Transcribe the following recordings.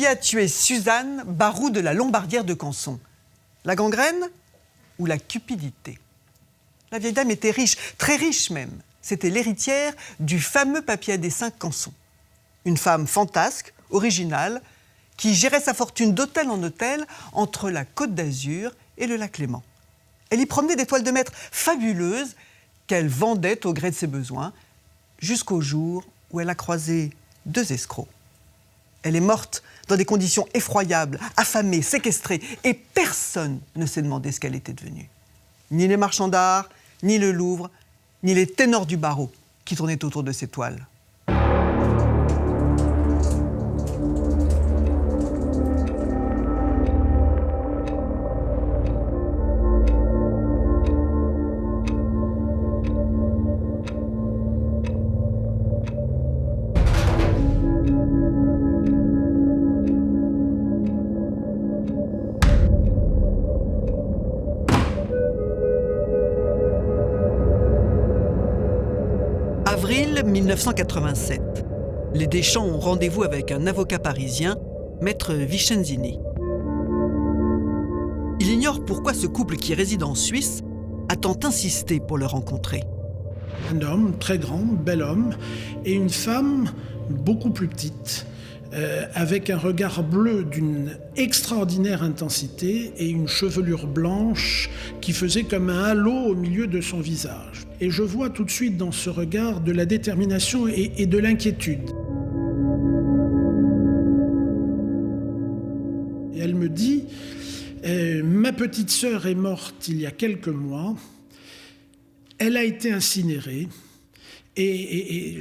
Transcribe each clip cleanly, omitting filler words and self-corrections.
Qui a tué Suzanne Barou de la Lombardière de Canson? La gangrène ou la cupidité? La vieille dame était riche, très riche même. C'était l'héritière du fameux papier à dessin Canson. Une femme fantasque, originale, qui gérait sa fortune d'hôtel en hôtel entre la Côte d'Azur et le lac Léman. Elle y promenait des toiles de maître fabuleuses qu'elle vendait au gré de ses besoins, jusqu'au jour où elle a croisé 2 escrocs. Elle est morte dans des conditions effroyables, affamée, séquestrée, et personne ne s'est demandé ce qu'elle était devenue. Ni les marchands d'art, ni le Louvre, ni les ténors du barreau qui tournaient autour de ces toiles. Avril 1987. Les Deschamps ont rendez-vous avec un avocat parisien, maître Vicenzini. Il ignore pourquoi ce couple qui réside en Suisse a tant insisté pour le rencontrer. Un homme très grand, bel homme, et une femme beaucoup plus petite, avec un regard bleu d'une extraordinaire intensité et une chevelure blanche qui faisait comme un halo au milieu de son visage. Et je vois tout de suite dans ce regard de la détermination et de l'inquiétude. Et elle me dit, ma petite sœur est morte il y a quelques mois, elle a été incinérée, et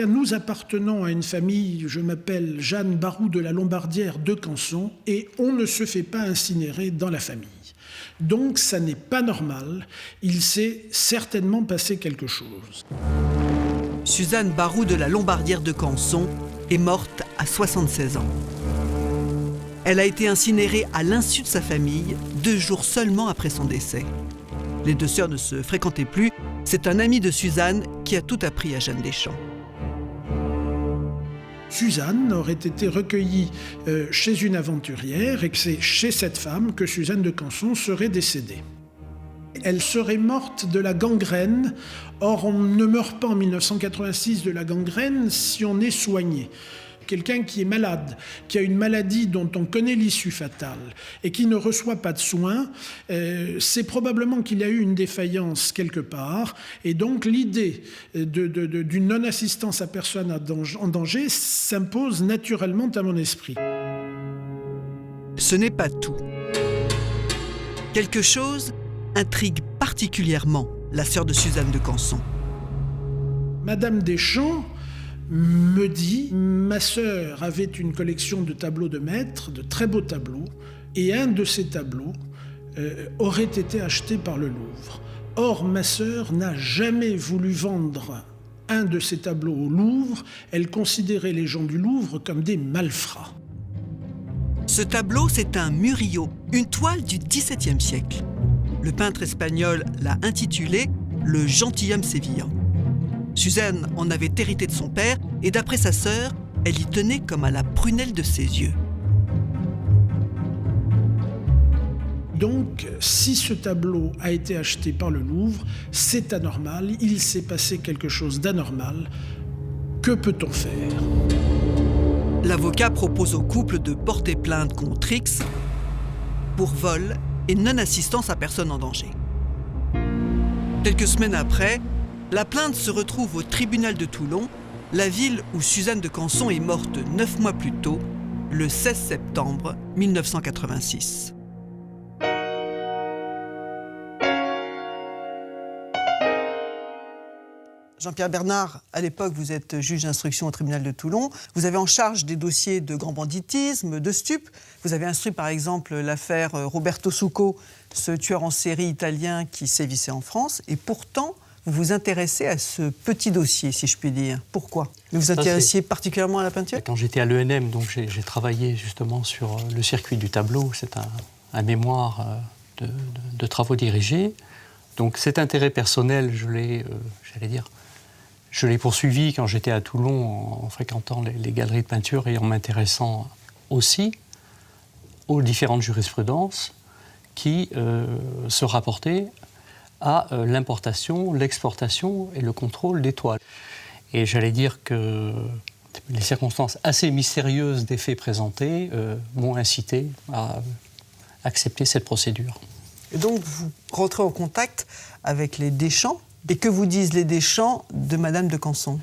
nous appartenons à une famille, je m'appelle Jeanne Barou de la Lombardière de Canson, et on ne se fait pas incinérer dans la famille. Donc ça n'est pas normal, il s'est certainement passé quelque chose. Suzanne Barou de la Lombardière de Canson est morte à 76 ans. Elle a été incinérée à l'insu de sa famille 2 jours seulement après son décès. Les 2 sœurs ne se fréquentaient plus. C'est un ami de Suzanne qui a tout appris à Jeanne Deschamps. Suzanne aurait été recueillie chez une aventurière et que c'est chez cette femme que Suzanne de Canson serait décédée. Elle serait morte de la gangrène. Or, on ne meurt pas en 1986 de la gangrène si on est soigné. Quelqu'un qui est malade, qui a une maladie dont on connaît l'issue fatale et qui ne reçoit pas de soins, c'est probablement qu'il y a eu une défaillance quelque part. Et donc l'idée d'une non-assistance à personne en danger s'impose naturellement à mon esprit. Ce n'est pas tout. Quelque chose intrigue particulièrement la sœur de Suzanne de Canson. Madame Deschamps me dit, ma sœur avait une collection de tableaux de maître, de très beaux tableaux, et un de ces tableaux aurait été acheté par le Louvre. Or, ma sœur n'a jamais voulu vendre un de ces tableaux au Louvre. Elle considérait les gens du Louvre comme des malfrats. Ce tableau, c'est un Murillo, une toile du XVIIe siècle. Le peintre espagnol l'a intitulé « Le gentilhomme sévillan ». Suzanne en avait hérité de son père et d'après sa sœur, elle y tenait comme à la prunelle de ses yeux. Donc, si ce tableau a été acheté par le Louvre, c'est anormal, il s'est passé quelque chose d'anormal. Que peut-on faire ? L'avocat propose au couple de porter plainte contre X pour vol et non-assistance à personne en danger. Quelques semaines après, la plainte se retrouve au tribunal de Toulon, la ville où Suzanne de Canson est morte 9 mois plus tôt, le 16 septembre 1986. Jean-Pierre Bernard, à l'époque, vous êtes juge d'instruction au tribunal de Toulon. Vous avez en charge des dossiers de grand banditisme, de stupes. Vous avez instruit par exemple l'affaire Roberto Succo, ce tueur en série italien qui sévissait en France. Et pourtant, vous vous intéressez à ce petit dossier, si je puis dire. Pourquoi ? Vous vous intéressiez particulièrement à la peinture ? Quand j'étais à l'ENM, donc j'ai travaillé justement sur le circuit du tableau. C'est un mémoire de travaux dirigés. Donc cet intérêt personnel, je l'ai poursuivi quand j'étais à Toulon en fréquentant les galeries de peinture et en m'intéressant aussi aux différentes jurisprudences qui se rapportaient à l'importation, l'exportation et le contrôle des toiles. Et j'allais dire que les circonstances assez mystérieuses des faits présentés m'ont incité à accepter cette procédure. Et donc, vous rentrez en contact avec les Deschamps. Et que vous disent les Deschamps de Madame de Canson?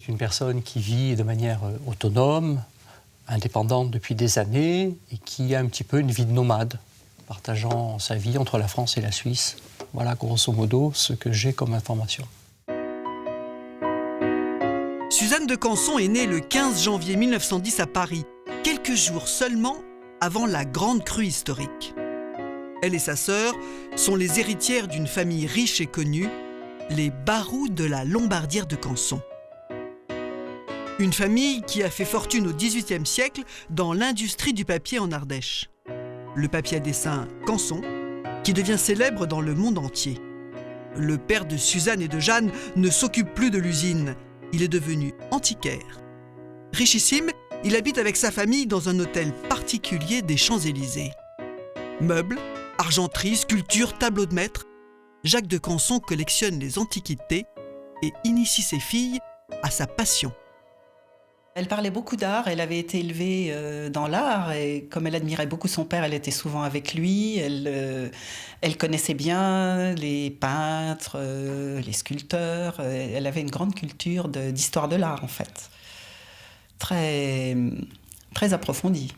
C'est une personne qui vit de manière autonome, indépendante depuis des années, et qui a un petit peu une vie de nomade, partageant sa vie entre la France et la Suisse. Voilà, grosso modo, ce que j'ai comme information. Suzanne de Canson est née le 15 janvier 1910 à Paris, quelques jours seulement avant la grande crue historique. Elle et sa sœur sont les héritières d'une famille riche et connue, les Baroux de la Lombardière de Canson. Une famille qui a fait fortune au XVIIIe siècle dans l'industrie du papier en Ardèche. Le papier à dessin Canson, qui devient célèbre dans le monde entier. Le père de Suzanne et de Jeanne ne s'occupe plus de l'usine. Il est devenu antiquaire. Richissime, il habite avec sa famille dans un hôtel particulier des Champs-Élysées. Meubles, argenterie, sculptures, tableaux de maître, Jacques de Canson collectionne les antiquités et initie ses filles à sa passion. Elle parlait beaucoup d'art, elle avait été élevée dans l'art et comme elle admirait beaucoup son père, elle était souvent avec lui. Elle connaissait bien les peintres, les sculpteurs. Elle avait une grande culture d'histoire de l'art en fait, très, très approfondie.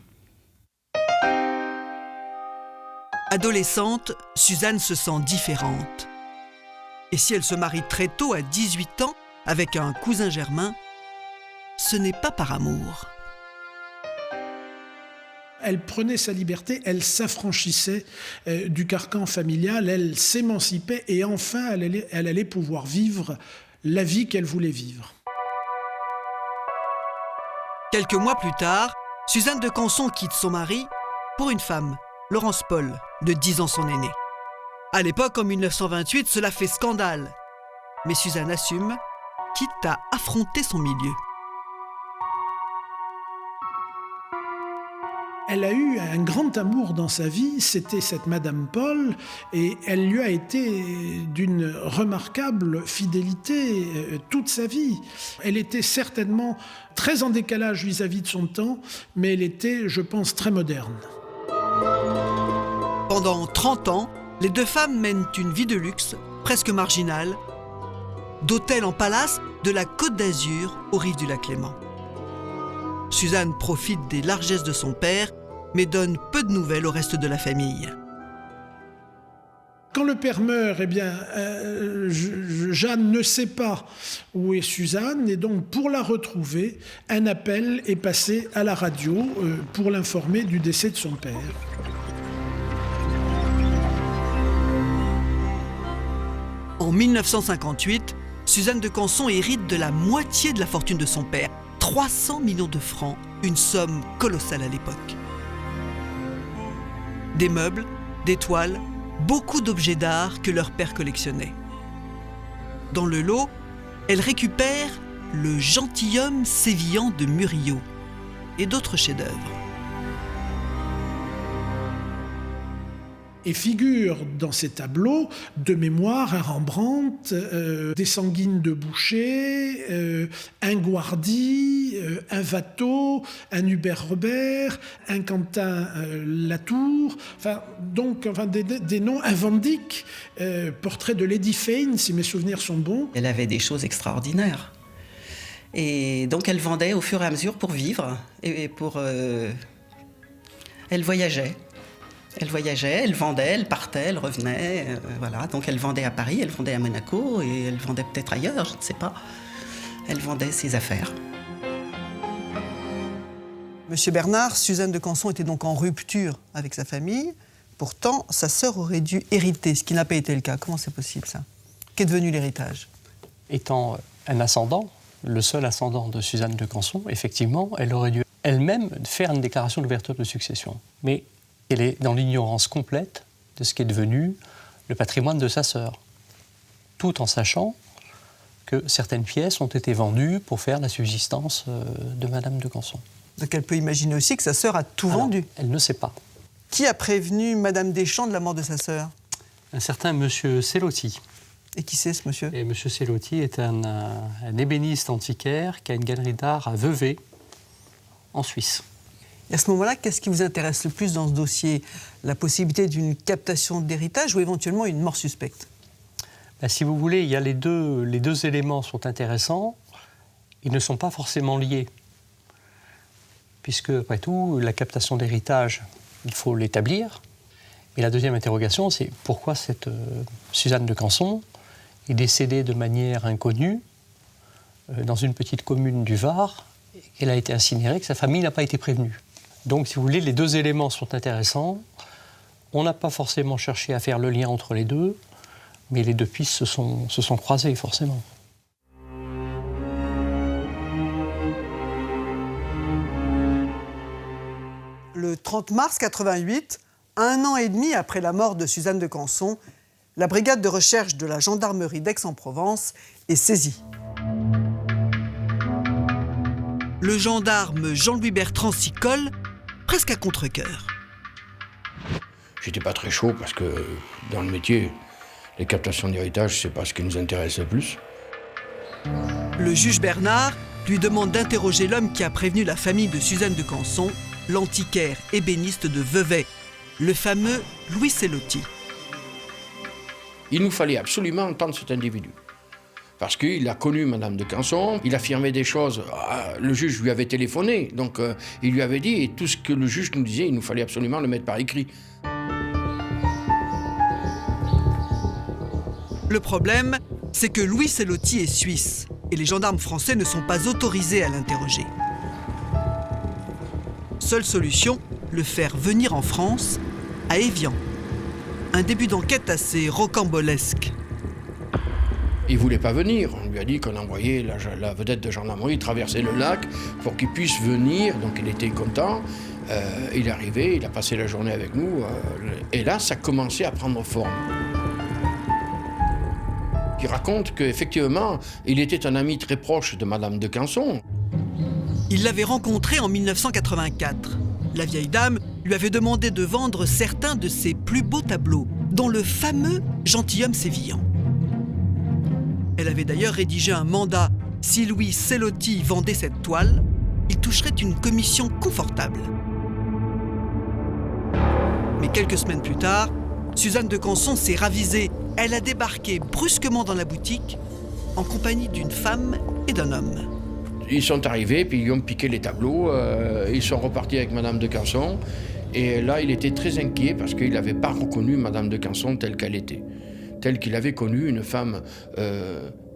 Adolescente, Suzanne se sent différente. Et si elle se marie très tôt, à 18 ans, avec un cousin germain, ce n'est pas par amour. Elle prenait sa liberté, elle s'affranchissait du carcan familial, elle s'émancipait et enfin elle allait pouvoir vivre la vie qu'elle voulait vivre. Quelques mois plus tard, Suzanne de Canson quitte son mari pour une femme, Laurence Paul, de 10 ans son aînée. À l'époque, en 1928, cela fait scandale. Mais Suzanne assume, quitte à affronter son milieu. Elle a eu un grand amour dans sa vie, c'était cette Madame Paul, et elle lui a été d'une remarquable fidélité toute sa vie. Elle était certainement très en décalage vis-à-vis de son temps, mais elle était, je pense, très moderne. Pendant 30 ans, les deux femmes mènent une vie de luxe, presque marginale, d'hôtel en palace de la Côte d'Azur aux rives du lac Léman. Suzanne profite des largesses de son père, mais donne peu de nouvelles au reste de la famille. Quand le père meurt, eh bien, Jeanne ne sait pas où est Suzanne, et donc pour la retrouver, un appel est passé à la radio pour l'informer du décès de son père. En 1958, Suzanne de Canson hérite de la moitié de la fortune de son père, 300 millions de francs, une somme colossale à l'époque. Des meubles, des toiles, beaucoup d'objets d'art que leur père collectionnait. Dans le lot, elle récupère le gentilhomme sévillant de Murillo et d'autres chefs-d'œuvre. Et figure dans ces tableaux de mémoire un Rembrandt, des Sanguines de Boucher, un Guardi, un Watteau, un Hubert Robert, un Quentin Latour, des noms, un Van Dyck, portrait de Lady Fane, si mes souvenirs sont bons. Elle avait des choses extraordinaires. Et donc elle vendait au fur et à mesure pour vivre. Et pour, elle voyageait. Elle voyageait, elle vendait, elle partait, elle revenait, voilà. Donc elle vendait à Paris, elle vendait à Monaco et elle vendait peut-être ailleurs, je ne sais pas. Elle vendait ses affaires. Monsieur Bernard, Suzanne de Canson était donc en rupture avec sa famille. Pourtant, sa sœur aurait dû hériter, ce qui n'a pas été le cas. Comment c'est possible, ça? Qu'est devenu l'héritage? Étant un ascendant, le seul ascendant de Suzanne de Canson, effectivement, elle aurait dû elle-même faire une déclaration d'ouverture de succession. Mais elle est dans l'ignorance complète de ce qui est devenu le patrimoine de sa sœur, tout en sachant que certaines pièces ont été vendues pour faire la subsistance de Madame de Canson. Donc elle peut imaginer aussi que sa sœur a tout Alors, vendu. elle ne sait pas. Qui a prévenu Madame Deschamps de la mort de sa sœur? Un certain monsieur Selloty. Et qui c'est, ce monsieur? Et monsieur Selloty est un ébéniste antiquaire qui a une galerie d'art à Vevey, en Suisse. Et à ce moment-là, qu'est-ce qui vous intéresse le plus dans ce dossier? La possibilité d'une captation d'héritage ou éventuellement une mort suspecte? Si vous voulez, il y a les deux éléments sont intéressants. Ils ne sont pas forcément liés. Puisque, après tout, la captation d'héritage, il faut l'établir. Et la deuxième interrogation, c'est pourquoi cette Suzanne de Canson est décédée de manière inconnue dans une petite commune du Var, qu'elle a été incinérée, que sa famille n'a pas été prévenue. Donc, si vous voulez, les deux éléments sont intéressants. On n'a pas forcément cherché à faire le lien entre les deux, mais les deux pistes se sont croisées, forcément. Le 30 mars 88, 1 an et demi après la mort de Suzanne de Canson, la brigade de recherche de la gendarmerie d'Aix-en-Provence est saisie. Le gendarme Jean-Louis Bertrand s'y colle, presque à contre-cœur. J'étais pas très chaud parce que dans le métier, les captations d'héritage, c'est pas ce qui nous intéresse le plus. Le juge Bernard lui demande d'interroger l'homme qui a prévenu la famille de Suzanne de Canson, l'antiquaire ébéniste de Vevey, le fameux Louis Selloty. Il nous fallait absolument entendre cet individu. Parce qu'il a connu Madame de Canson, il affirmait des choses, le juge lui avait téléphoné, donc il lui avait dit, et tout ce que le juge nous disait, il nous fallait absolument le mettre par écrit. Le problème, c'est que Louis Selloty est suisse, et les gendarmes français ne sont pas autorisés à l'interroger. Seule solution, le faire venir en France, à Évian. Un début d'enquête assez rocambolesque. Il ne voulait pas venir. On lui a dit qu'on envoyait la vedette de gendarmerie traverser le lac pour qu'il puisse venir. Donc il était content. Il est arrivé, il a passé la journée avec nous. Et là, ça commençait à prendre forme. Il raconte qu'effectivement, il était un ami très proche de Madame de Canson. Il l'avait rencontrée en 1984. La vieille dame lui avait demandé de vendre certains de ses plus beaux tableaux, dont le fameux Gentilhomme sévillan. Elle avait d'ailleurs rédigé un mandat. Si Louis Selloty vendait cette toile, il toucherait une commission confortable. Mais quelques semaines plus tard, Suzanne de Canson s'est ravisée. Elle a débarqué brusquement dans la boutique en compagnie d'une femme et d'un homme. Ils sont arrivés, puis ils ont piqué les tableaux. Ils sont repartis avec Madame de Canson. Et là, il était très inquiet parce qu'il n'avait pas reconnu Madame de Canson telle qu'elle était. Telle qu'il avait connu une femme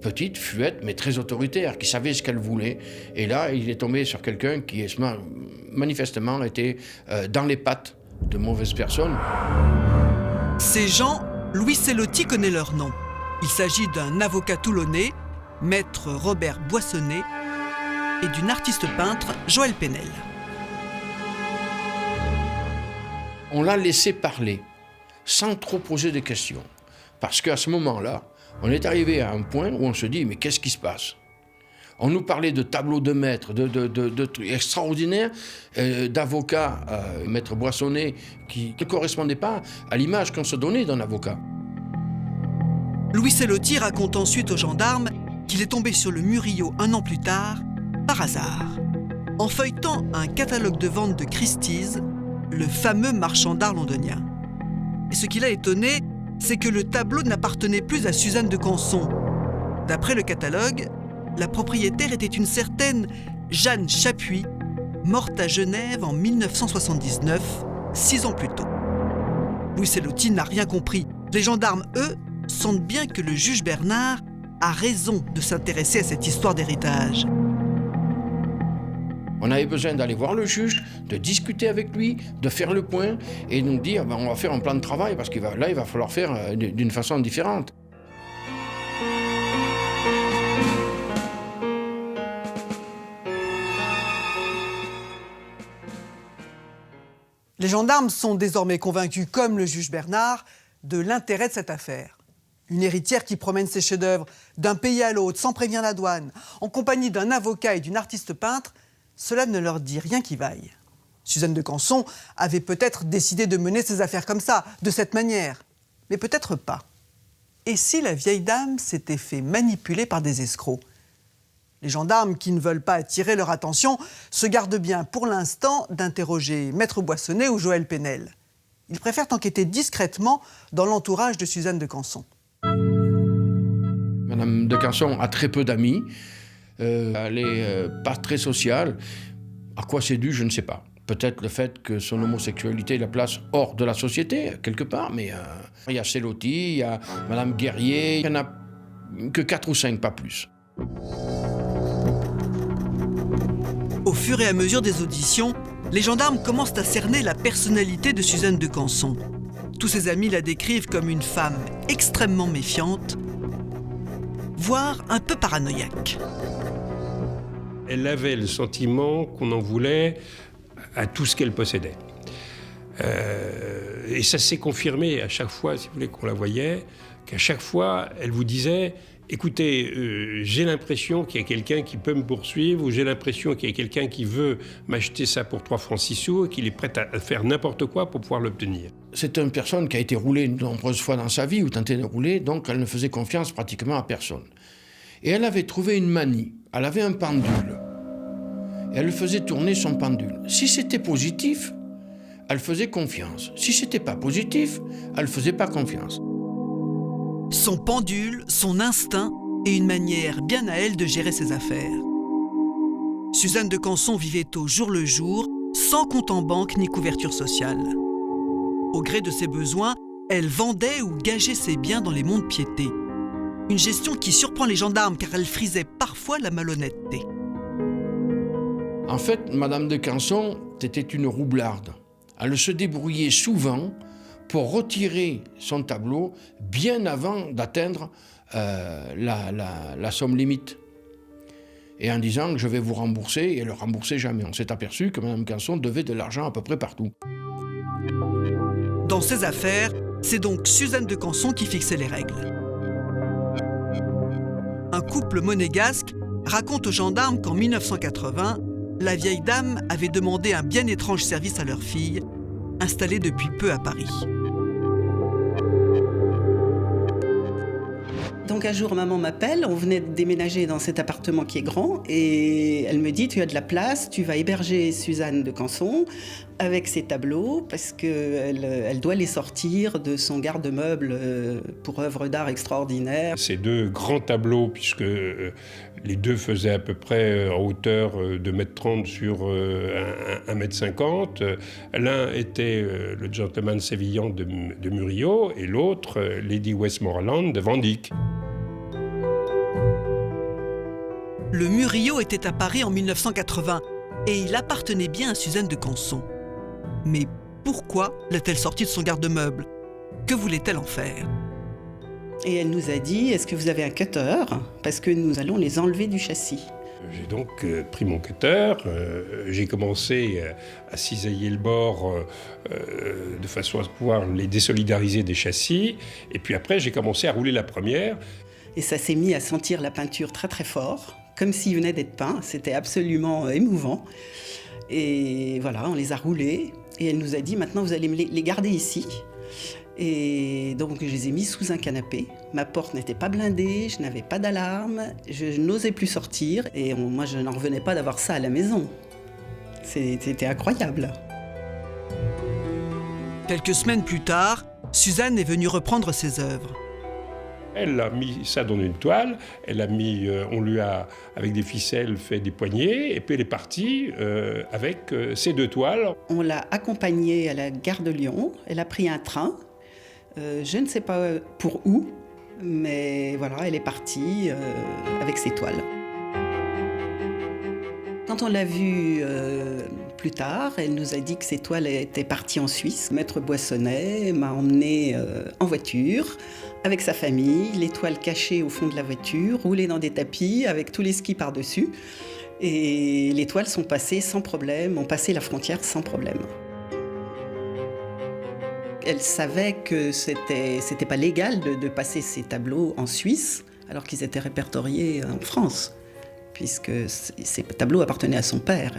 petite, fluette, mais très autoritaire, qui savait ce qu'elle voulait. Et là, il est tombé sur quelqu'un qui, manifestement, était dans les pattes de mauvaises personnes. Ces gens, Louis Selloty connaît leur nom. Il s'agit d'un avocat toulonnais, maître Robert Boissonnet, et d'une artiste peintre, Joëlle Penel. On l'a laissé parler, sans trop poser de questions. Parce qu'à ce moment-là, on est arrivé à un point où on se dit, mais qu'est-ce qui se passe? On nous parlait de tableaux de maître, de trucs extraordinaires, d'avocats, maître Boissonnet, qui ne correspondaient pas à l'image qu'on se donnait d'un avocat. Louis Selloty raconte ensuite aux gendarmes qu'il est tombé sur le Murillo 1 an plus tard, par hasard, en feuilletant un catalogue de vente de Christie's, le fameux marchand d'art londonien. Et ce qui l'a étonné, c'est que le tableau n'appartenait plus à Suzanne de Canson. D'après le catalogue, la propriétaire était une certaine Jeanne Chapuis, morte à Genève en 1979, 6 ans plus tôt. Louis Selloty n'a rien compris. Les gendarmes, eux, sentent bien que le juge Bernard a raison de s'intéresser à cette histoire d'héritage. On avait besoin d'aller voir le juge, de discuter avec lui, de faire le point et nous dire on va faire un plan de travail parce qu'il va falloir faire d'une façon différente. Les gendarmes sont désormais convaincus, comme le juge Bernard, de l'intérêt de cette affaire. Une héritière qui promène ses chefs-d'œuvre d'un pays à l'autre sans prévenir la douane, en compagnie d'un avocat et d'une artiste peintre, cela ne leur dit rien qui vaille. Suzanne de Canson avait peut-être décidé de mener ses affaires comme ça, de cette manière, mais peut-être pas. Et si la vieille dame s'était fait manipuler par des escrocs ? Les gendarmes, qui ne veulent pas attirer leur attention, se gardent bien pour l'instant d'interroger Maître Boissonnet ou Joël Penel. Ils préfèrent enquêter discrètement dans l'entourage de Suzanne de Canson. Madame de Canson a très peu d'amis. Elle n'est pas très sociale. À quoi c'est dû, je ne sais pas. Peut-être le fait que son homosexualité la place hors de la société, quelque part, mais il y a Célotti, il y a Madame Guerrier, il n'y en a que 4 ou 5, pas plus. Au fur et à mesure des auditions, les gendarmes commencent à cerner la personnalité de Suzanne de Canson. Tous ses amis la décrivent comme une femme extrêmement méfiante, voire un peu paranoïaque. Elle avait le sentiment qu'on en voulait à tout ce qu'elle possédait. Et ça s'est confirmé à chaque fois, si vous voulez, qu'on la voyait, qu'à chaque fois, elle vous disait « Écoutez, j'ai l'impression qu'il y a quelqu'un qui peut me poursuivre, ou j'ai l'impression qu'il y a quelqu'un qui veut m'acheter ça pour 3 francs 6 sous et qu'il est prêt à faire n'importe quoi pour pouvoir l'obtenir. » C'est une personne qui a été roulée de nombreuses fois dans sa vie, ou tenté de rouler, donc elle ne faisait confiance pratiquement à personne. Et elle avait trouvé une manie. Elle avait un pendule. Et elle faisait tourner son pendule. Si c'était positif, elle faisait confiance. Si c'était pas positif, elle faisait pas confiance. Son pendule, son instinct et une manière bien à elle de gérer ses affaires. Suzanne de Canson vivait au jour le jour, sans compte en banque ni couverture sociale. Au gré de ses besoins, elle vendait ou gageait ses biens dans les monts de piété. Une gestion qui surprend les gendarmes car elle frisait parfois la malhonnêteté. En fait, Madame de Canson était une roublarde. Elle se débrouillait souvent pour retirer son tableau bien avant d'atteindre la somme limite. Et en disant que je vais vous rembourser, et elle ne remboursait jamais. On s'est aperçu que Madame Canson devait de l'argent à peu près partout. Dans ses affaires, c'est donc Suzanne de Canson qui fixait les règles. Un couple monégasque raconte aux gendarmes qu'en 1980, la vieille dame avait demandé un bien étrange service à leur fille, installée depuis peu à Paris. Donc un jour, maman m'appelle, on venait de déménager dans cet appartement qui est grand, et elle me dit, tu as de la place, tu vas héberger Suzanne de Canson avec ses tableaux, parce qu'elle doit les sortir de son garde-meuble pour œuvres d'art extraordinaires. Ces 2 grands tableaux, puisque les 2 faisaient à peu près en hauteur de 1,30 m sur 1,50 m. L'un était le gentleman sévillan de Murillo, et l'autre, Lady Westmoreland de Van Dyck. Le Murillo était à Paris en 1980 et il appartenait bien à Suzanne de Canson. Mais pourquoi l'a-t-elle sorti de son garde-meuble ? Que voulait-elle en faire ? Et elle nous a dit, est-ce que vous avez un cutter ? Parce que nous allons les enlever du châssis. J'ai donc pris mon cutter, j'ai commencé à cisailler le bord de façon à pouvoir les désolidariser des châssis, et puis après j'ai commencé à rouler la première. Et ça s'est mis à sentir la peinture très très fort, comme s'il venait d'être peint, c'était absolument émouvant. Et voilà, on les a roulés, et elle nous a dit, maintenant vous allez les garder ici. Et donc je les ai mis sous un canapé. Ma porte n'était pas blindée, je n'avais pas d'alarme, je n'osais plus sortir, et moi je n'en revenais pas d'avoir ça à la maison. C'était incroyable. Quelques semaines plus tard, Suzanne est venue reprendre ses œuvres. Elle a mis ça dans une toile, on lui a, avec des ficelles, fait des poignées, et puis elle est partie avec ces 2 toiles. On l'a accompagnée à la gare de Lyon, elle a pris un train, je ne sais pas pour où, mais voilà, elle est partie avec ses toiles. Quand on l'a vue plus tard, elle nous a dit que ses toiles étaient parties en Suisse. Maître Boissonnet m'a emmenée en voiture avec sa famille, les toiles cachées au fond de la voiture, roulées dans des tapis avec tous les skis par-dessus. Et les toiles sont passées sans problème, ont passé la frontière sans problème. Elle savait que c'était pas légal de passer ces tableaux en Suisse, alors qu'ils étaient répertoriés en France, puisque ces tableaux appartenaient à son père.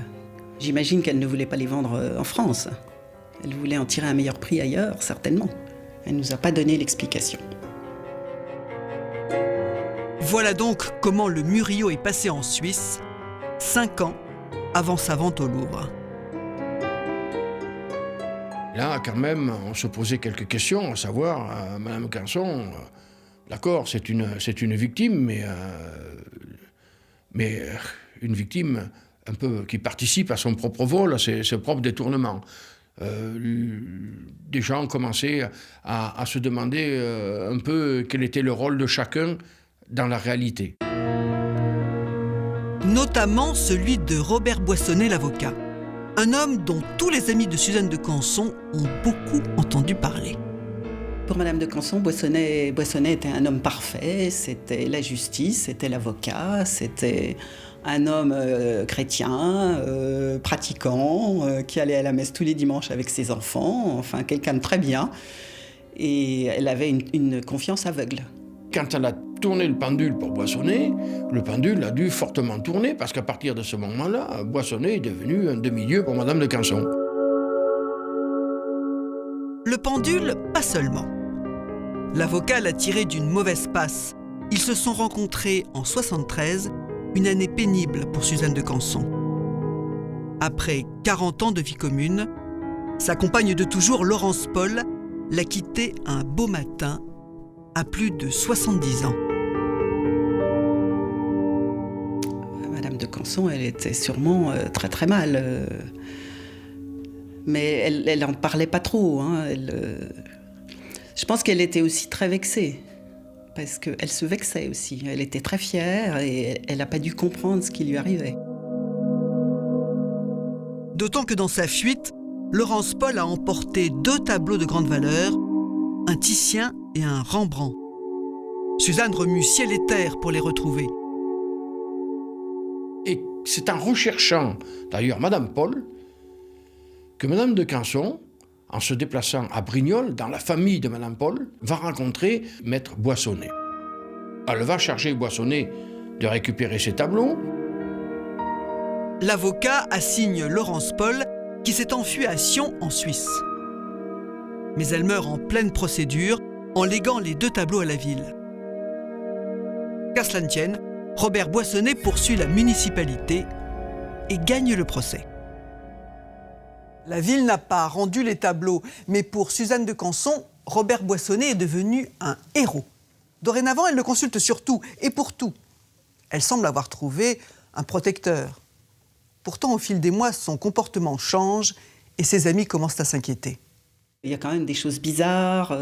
J'imagine qu'elle ne voulait pas les vendre en France. Elle voulait en tirer un meilleur prix ailleurs, certainement. Elle ne nous a pas donné l'explication. Voilà donc comment le Murillo est passé en Suisse, 5 ans avant sa vente au Louvre. Là, quand même, on se posait quelques questions, à savoir, Madame Canson, d'accord, c'est une victime, mais une victime un peu qui participe à son propre vol, à ses propres détournements. Des gens ont commencé à se demander un peu quel était le rôle de chacun dans la réalité. Notamment celui de Robert Boissonnet, l'avocat. Un homme dont tous les amis de Suzanne de Canson ont beaucoup entendu parler. Pour Madame de Canson, Boissonnet était un homme parfait, c'était la justice, c'était l'avocat, c'était un homme chrétien, pratiquant, qui allait à la messe tous les dimanches avec ses enfants, enfin quelqu'un de très bien. Et elle avait une confiance aveugle. Quand elle a tourné le pendule pour Boissonnet, le pendule a dû fortement tourner, parce qu'à partir de ce moment-là, Boissonnet est devenu un demi-dieu pour Madame de Canson. Le pendule, pas seulement. L'avocat l'a tiré d'une mauvaise passe. Ils se sont rencontrés en 1973, une année pénible pour Suzanne de Canson. Après 40 ans de vie commune, sa compagne de toujours, Laurence Paul, l'a quitté un beau matin, à plus de 70 ans. Madame de Canson, elle était sûrement très très mal. Mais elle n'en parlait pas trop. Hein. Je pense qu'elle était aussi très vexée. Parce qu'elle se vexait aussi. Elle était très fière et elle n'a pas dû comprendre ce qui lui arrivait. D'autant que dans sa fuite, Laurence Paul a emporté 2 tableaux de grande valeur, un Titien et un Rembrandt. Suzanne remue ciel et terre pour les retrouver. Et c'est en recherchant, d'ailleurs, Madame Paul, que Madame de Canson, en se déplaçant à Brignoles, dans la famille de Madame Paul, va rencontrer Maître Boissonnet. Elle va charger Boissonnet de récupérer ses tableaux. L'avocat assigne Laurence Paul, qui s'est enfuie à Sion, en Suisse. Mais elle meurt en pleine procédure, en léguant les 2 tableaux à la ville. Qu'à cela ne tienne, Robert Boissonnet poursuit la municipalité et gagne le procès. La ville n'a pas rendu les tableaux, mais pour Suzanne de Canson, Robert Boissonnet est devenu un héros. Dorénavant, elle le consulte sur tout et pour tout. Elle semble avoir trouvé un protecteur. Pourtant, au fil des mois, son comportement change et ses amis commencent à s'inquiéter. Il y a quand même des choses bizarres.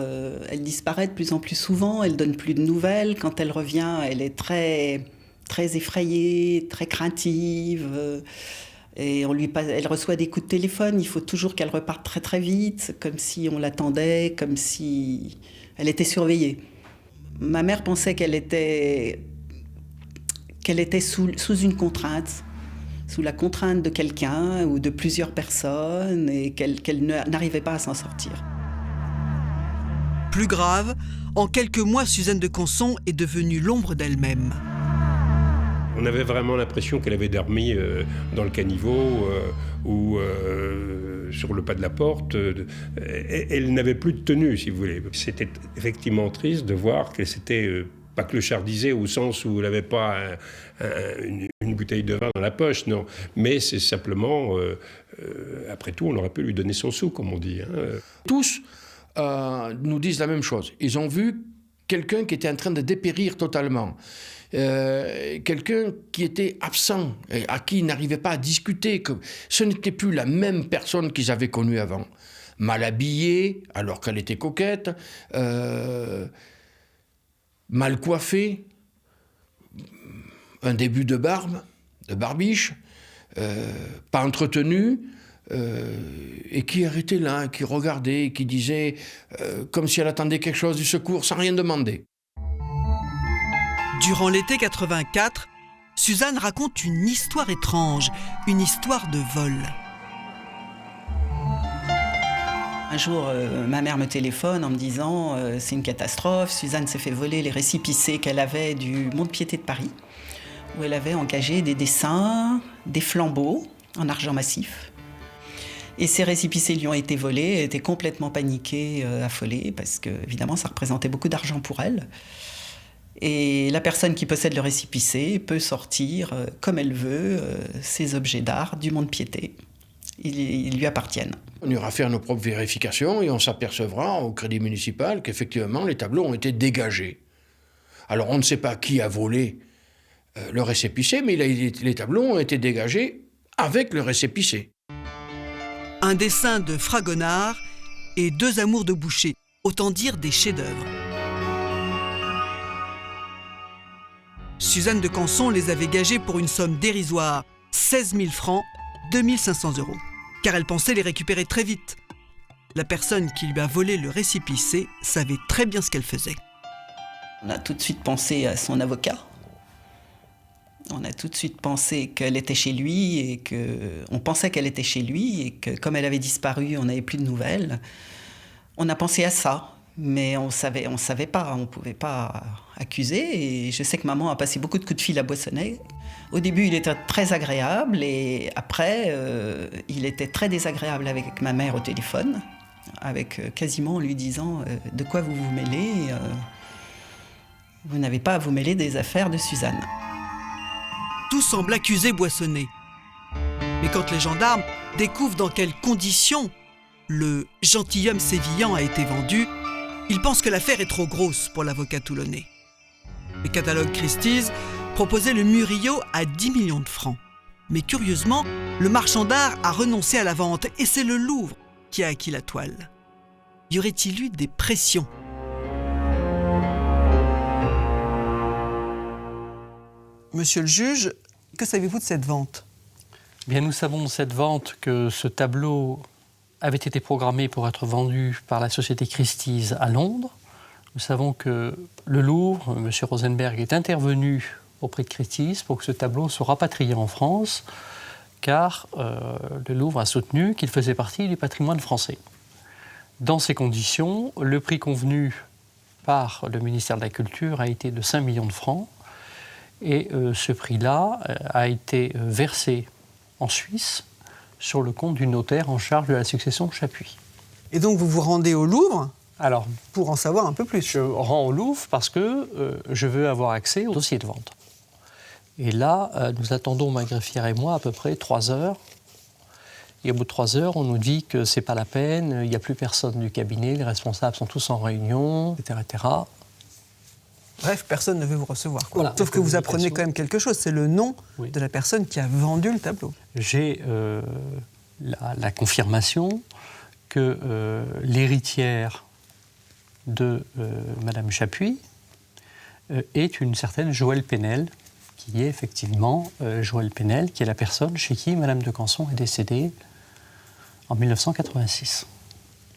Elle disparaît de plus en plus souvent, elle donne plus de nouvelles. Quand elle revient, elle est très, très effrayée, très craintive. Et elle reçoit des coups de téléphone. Il faut toujours qu'elle reparte très très vite, comme si on l'attendait, comme si elle était surveillée. Ma mère pensait qu'elle était sous une contrainte, sous la contrainte de quelqu'un ou de plusieurs personnes, et qu'elle n'arrivait pas à s'en sortir. Plus grave, en quelques mois, Suzanne de Canson est devenue l'ombre d'elle-même. On avait vraiment l'impression qu'elle avait dormi dans le caniveau ou sur le pas de la porte. Elle n'avait plus de tenue, si vous voulez. C'était effectivement triste de voir qu'elle s'était pas clochardisée au sens où elle n'avait pas une bouteille de vin dans la poche, non. Mais c'est simplement, après tout, on aurait pu lui donner son sou, comme on dit. Hein. Tous nous disent la même chose. Ils ont vu quelqu'un qui était en train de dépérir totalement. Quelqu'un qui était absent, à qui ils n'arrivaient pas à discuter, que ce n'était plus la même personne qu'ils avaient connue avant. Mal habillée, alors qu'elle était coquette, mal coiffée, un début de barbe, de barbiche, pas entretenue, et qui arrêtait là, qui regardait, qui disait, comme si elle attendait quelque chose du secours, sans rien demander. Durant l'été 84, Suzanne raconte une histoire étrange, une histoire de vol. Un jour, ma mère me téléphone en me disant c'est une catastrophe, Suzanne s'est fait voler les récipicés qu'elle avait du Mont-de-Piété de Paris, où elle avait engagé des dessins, des flambeaux en argent massif. Et ces récépissés lui ont été volés, elle était complètement paniquée, affolée, parce que, évidemment, ça représentait beaucoup d'argent pour elle. Et la personne qui possède le récépissé peut sortir, comme elle veut, ses objets d'art du mont-de-piété. Ils lui appartiennent. On ira faire nos propres vérifications et on s'apercevra au crédit municipal qu'effectivement, les tableaux ont été dégagés. Alors, on ne sait pas qui a volé le récépissé, mais les tableaux ont été dégagés avec le récépissé. Un dessin de Fragonard et 2 amours de Boucher, autant dire des chefs-d'œuvre. Suzanne de Canson les avait gagés pour une somme dérisoire, 16 000 francs, 2 500 €, car elle pensait les récupérer très vite. La personne qui lui a volé le récépissé savait très bien ce qu'elle faisait. On a tout de suite pensé à son avocat. On a tout de suite pensé qu'elle était chez lui et on pensait qu'elle était chez lui et que comme elle avait disparu, on n'avait plus de nouvelles. On a pensé à ça, mais on savait pas, on pouvait pas accuser. Et je sais que maman a passé beaucoup de coups de fil à Boissonnet. Au début, il était très agréable et après, il était très désagréable avec ma mère au téléphone, avec quasiment en lui disant de quoi vous vous mêlez. Vous n'avez pas à vous mêler des affaires de Suzanne. Tout semble accuser Boissonnet. Mais quand les gendarmes découvrent dans quelles conditions le gentilhomme sévillan a été vendu, ils pensent que l'affaire est trop grosse pour l'avocat toulonnais. Les catalogues Christie's proposaient le Murillo à 10 millions de francs. Mais curieusement, le marchand d'art a renoncé à la vente et c'est le Louvre qui a acquis la toile. Y aurait-il eu des pressions ? Monsieur le juge, que savez-vous de cette vente ? Bien, nous savons de cette vente que ce tableau avait été programmé pour être vendu par la société Christie's à Londres. Nous savons que le Louvre, M. Rosenberg, est intervenu auprès de Christie's pour que ce tableau soit rapatrié en France, car le Louvre a soutenu qu'il faisait partie du patrimoine français. Dans ces conditions, le prix convenu par le ministère de la Culture a été de 5 millions de francs. Et ce prix-là a été versé en Suisse sur le compte du notaire en charge de la succession Chapuis. Et donc vous vous rendez au Louvre Alors, pour en savoir un peu plus. Je rends au Louvre parce que je veux avoir accès au dossier de vente. Et là, nous attendons, ma greffière et moi, à peu près 3 heures. Et au bout de 3 heures, on nous dit que c'est pas la peine, il n'y a plus personne du cabinet, les responsables sont tous en réunion, etc., etc. Bref, personne ne veut vous recevoir. Voilà, sauf que vous apprenez quand même quelque chose, c'est le nom de la personne qui a vendu le tableau. J'ai la confirmation que l'héritière de Madame Chapuis est une certaine Joëlle Penel, qui est effectivement Joëlle Penel, qui est la personne chez qui Madame de Canson est décédée en 1986.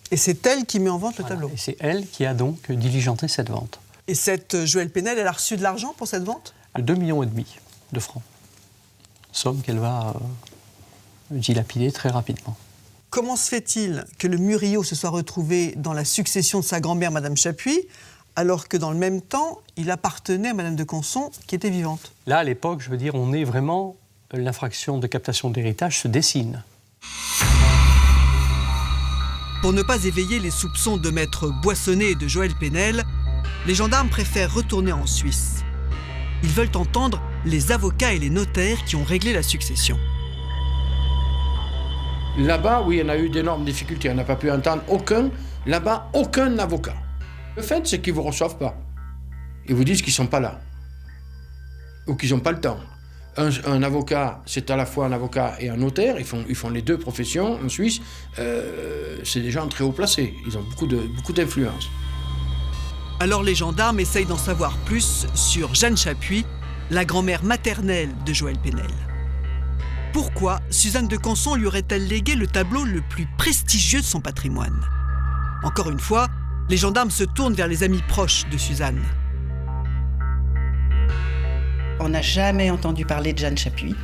Et c'est elle qui met en vente le tableau. Et c'est elle qui a donc diligenté cette vente. Et cette Joëlle Penel, elle a reçu de l'argent pour cette vente ? 2,5 millions de francs. Somme qu'elle va dilapider très rapidement. Comment se fait-il que le Murillo se soit retrouvé dans la succession de sa grand-mère, Madame Chapuis, alors que dans le même temps, il appartenait à Madame de Canson, qui était vivante ? Là, à l'époque, je veux dire, on est vraiment... L'infraction de captation d'héritage se dessine. Pour ne pas éveiller les soupçons de maître Boissonnet et de Joëlle Penel, les gendarmes préfèrent retourner en Suisse. Ils veulent entendre les avocats et les notaires qui ont réglé la succession. Là-bas, oui, on a eu d'énormes difficultés. On n'a pas pu entendre aucun avocat. Le fait, c'est qu'ils ne vous reçoivent pas. Ils vous disent qu'ils ne sont pas là. Ou qu'ils n'ont pas le temps. Un avocat, c'est à la fois un avocat et un notaire. Ils font les deux professions en Suisse. C'est des gens très haut placés. Ils ont beaucoup d'influence. Alors les gendarmes essayent d'en savoir plus sur Jeanne Chapuis, la grand-mère maternelle de Joëlle Penel. Pourquoi Suzanne de Canson lui aurait-elle légué le tableau le plus prestigieux de son patrimoine ? Encore une fois, les gendarmes se tournent vers les amis proches de Suzanne. On n'a jamais entendu parler de Jeanne Chapuis.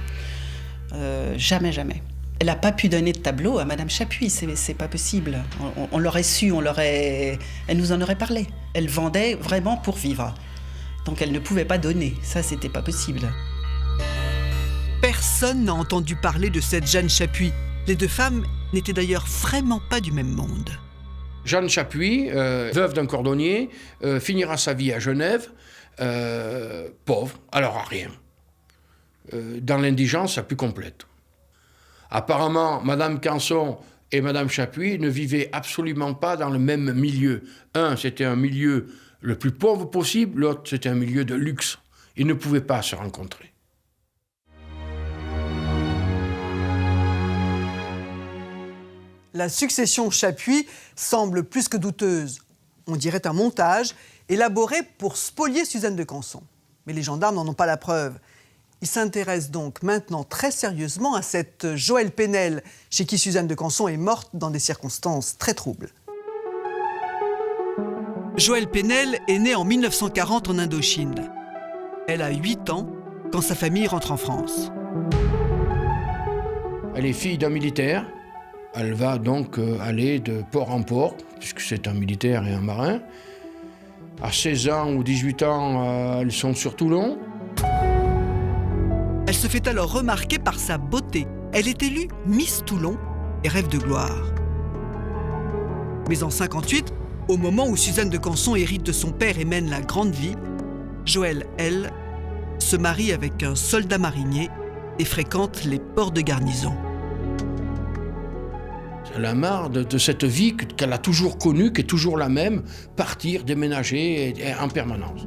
Jamais. Elle n'a pas pu donner de tableau à Madame Chapuis, c'est pas possible. On l'aurait su, elle nous en aurait parlé. Elle vendait vraiment pour vivre. Donc elle ne pouvait pas donner, ça c'était pas possible. personne n'a entendu parler de cette Jeanne Chapuis. Les deux femmes n'étaient d'ailleurs vraiment pas du même monde. Jeanne Chapuis, veuve d'un cordonnier, finira sa vie à Genève, pauvre, alors à rien. Dans l'indigence la plus complète. Apparemment, Madame Canson et Madame Chapuis ne vivaient absolument pas dans le même milieu. Un, c'était un milieu le plus pauvre possible, l'autre, c'était un milieu de luxe. Ils ne pouvaient pas se rencontrer. La succession Chapuis semble plus que douteuse. On dirait un montage élaboré pour spolier Suzanne de Canson. Mais les gendarmes n'en ont pas la preuve. Ils s'intéressent donc maintenant très sérieusement à cette Joëlle Penel, chez qui Suzanne de Canson est morte dans des circonstances très troubles. Joëlle Penel est née en 1940 en Indochine. Elle a 8 ans quand sa famille rentre en France. Elle est fille d'un militaire. Elle va donc aller de port en port, puisque c'est un militaire et un marin. À 16 ans ou 18 ans, elles sont sur Toulon. Elle se fait alors remarquer par sa beauté. Elle est élue Miss Toulon et rêve de gloire. Mais en 1958, au moment où Suzanne de Canson hérite de son père et mène la grande vie, Joëlle, elle, se marie avec un soldat marinier et fréquente les ports de garnison. Elle a marre de cette vie qu'elle a toujours connue, qui est toujours la même, partir, déménager en permanence.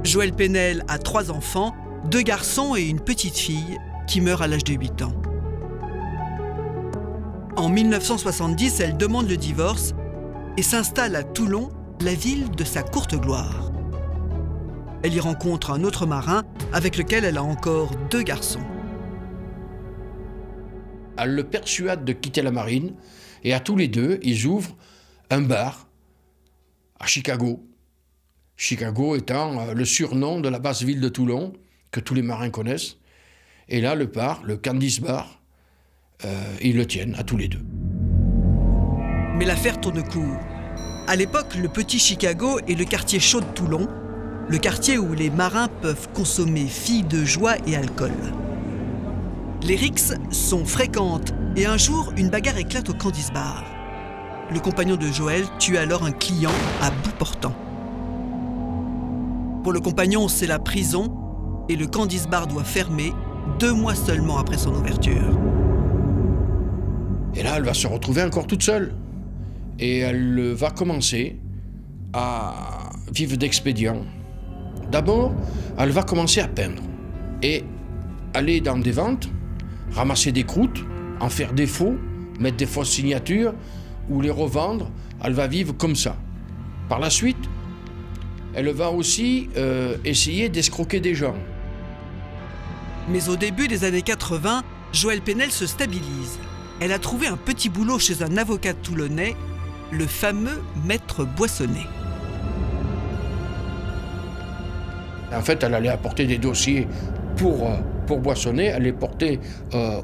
Joëlle Penel a 3 enfants, 2 garçons et une petite fille qui meurt à l'âge de 8 ans. En 1970, elle demande le divorce et s'installe à Toulon, la ville de sa courte gloire. Elle y rencontre un autre marin avec lequel elle a encore 2 garçons. Elle le persuade de quitter la marine et à tous les deux, ils ouvrent un bar à Chicago. Chicago étant le surnom de la basse ville de Toulon, que tous les marins connaissent. Et là, le bar, le Candice Bar, ils le tiennent à tous les deux. Mais l'affaire tourne court. À l'époque, le petit Chicago est le quartier chaud de Toulon, le quartier où les marins peuvent consommer filles de joie et alcool. Les rixes sont fréquentes et un jour, une bagarre éclate au Candice Bar. Le compagnon de Joëlle tue alors un client à bout portant. Pour le compagnon, c'est la prison et le Candice Bar doit fermer 2 mois seulement après son ouverture. Et là, elle va se retrouver encore toute seule. Et elle va commencer à vivre d'expédients. D'abord, elle va commencer à peindre et aller dans des ventes, ramasser des croûtes, en faire des faux, mettre des fausses signatures ou les revendre. Elle va vivre comme ça. Par la suite, elle va aussi essayer d'escroquer des gens. Mais au début des années 80, Joëlle Penel se stabilise. Elle a trouvé un petit boulot chez un avocat toulonnais, le fameux maître Boissonnet. En fait, elle allait apporter des dossiers pour Boissonnet, elle les portait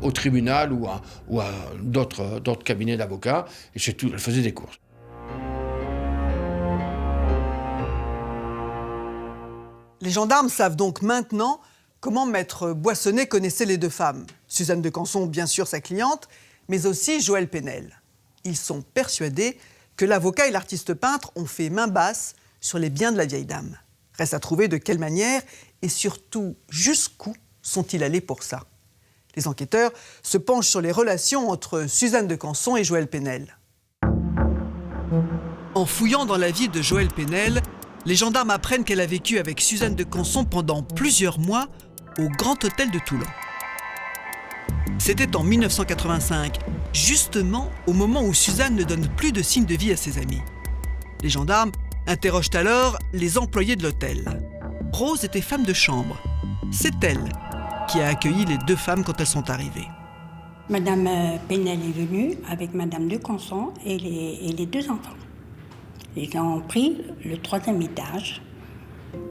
au tribunal ou à d'autres cabinets d'avocats, et c'est tout, elle faisait des courses. Les gendarmes savent donc maintenant comment maître Boissonnet connaissait les 2 femmes. Suzanne de Canson, bien sûr, sa cliente, mais aussi Joëlle Penel. Ils sont persuadés que l'avocat et l'artiste peintre ont fait main basse sur les biens de la vieille dame. Reste à trouver de quelle manière et surtout jusqu'où sont-ils allés pour ça. Les enquêteurs se penchent sur les relations entre Suzanne de Canson et Joëlle Penel. En fouillant dans la vie de Joëlle Penel, les gendarmes apprennent qu'elle a vécu avec Suzanne de Canson pendant plusieurs mois au Grand Hôtel de Toulon. C'était en 1985, justement au moment où Suzanne ne donne plus de signes de vie à ses amis. Les gendarmes interrogent alors les employés de l'hôtel. Rose était femme de chambre. C'est elle qui a accueilli les 2 femmes quand elles sont arrivées. Madame Penel est venue avec Madame de Canson et les 2 enfants. Ils ont pris le 3e étage.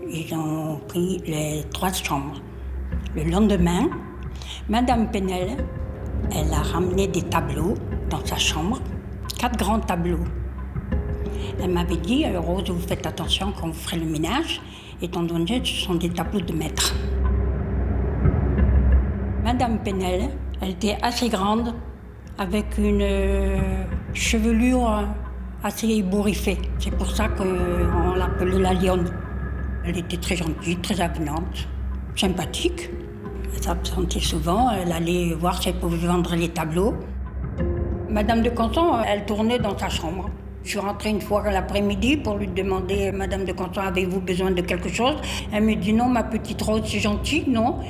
Ils ont pris les 3 chambres. Le lendemain, Madame Penel, elle a ramené des tableaux dans sa chambre, 4 grands tableaux. Elle m'avait dit, Rose, vous faites attention quand vous ferez le ménage, étant donné que ce sont des tableaux de maître. Madame Penel. Elle était assez grande, avec une chevelure assez ébouriffée. C'est pour ça qu'on l'appelait la lionne. Elle était très gentille, très avenante, sympathique. Elle s'absentait souvent, elle allait voir si elle pouvait vendre les tableaux. Madame de Conson, elle tournait dans sa chambre. Je suis rentrée une fois l'après-midi pour lui demander « Madame de Conson, avez-vous besoin de quelque chose ?» Elle me dit « Non, ma petite Rose, c'est gentil, non.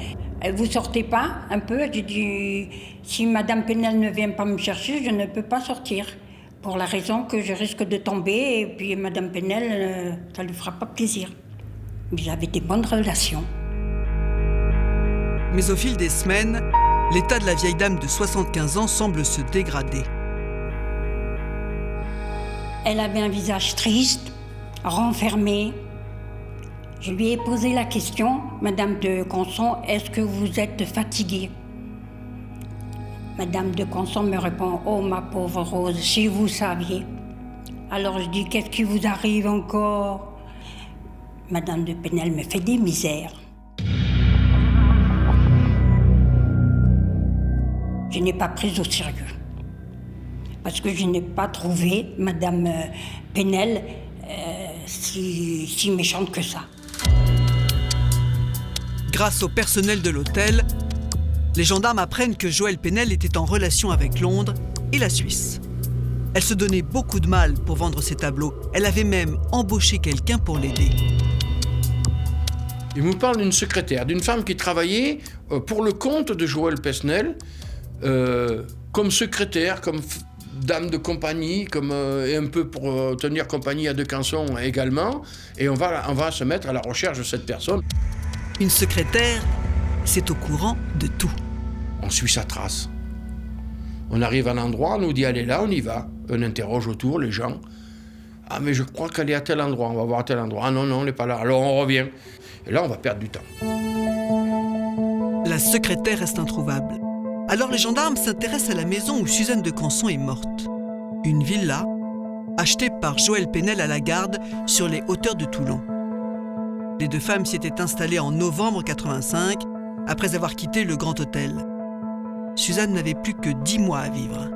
Vous sortez pas un peu ?» J'ai dit « Si Madame Penel ne vient pas me chercher, je ne peux pas sortir. Pour la raison que je risque de tomber et puis Madame Penel, ça ne lui fera pas plaisir. » Ils avaient des bonnes relations. Mais au fil des semaines, l'état de la vieille dame de 75 ans semble se dégrader. Elle avait un visage triste, renfermé. Je lui ai posé la question, Madame de Conson, est-ce que vous êtes fatiguée? Madame de Conson me répond, oh ma pauvre Rose, si vous saviez. Alors je dis, qu'est-ce qui vous arrive encore? Madame de Penel me fait des misères. Je n'ai pas pris au sérieux. Parce que je n'ai pas trouvé Madame Penel si méchante que ça. Grâce au personnel de l'hôtel, les gendarmes apprennent que Joëlle Penel était en relation avec Londres et la Suisse. Elle se donnait beaucoup de mal pour vendre ses tableaux. Elle avait même embauché quelqu'un pour l'aider. Il me parle d'une secrétaire, d'une femme qui travaillait pour le compte de Joëlle Penel, comme secrétaire, comme dame de compagnie, et un peu pour tenir compagnie à De Canson également. Et on va se mettre à la recherche de cette personne. Une secrétaire, c'est au courant de tout. On suit sa trace. On arrive à un endroit, on nous dit « Allez là, on y va ». On interroge autour les gens. « Ah, mais je crois qu'elle est à tel endroit, on va voir à tel endroit. »« Ah non, non, elle n'est pas là. » Alors on revient. Et là, on va perdre du temps. La secrétaire reste introuvable. Alors les gendarmes s'intéressent à la maison où Suzanne de Canson est morte. Une villa achetée par Joëlle Penel à la Garde sur les hauteurs de Toulon. Les deux femmes s'y étaient installées en novembre 85, après avoir quitté le Grand Hôtel. Suzanne n'avait plus que 10 mois à vivre.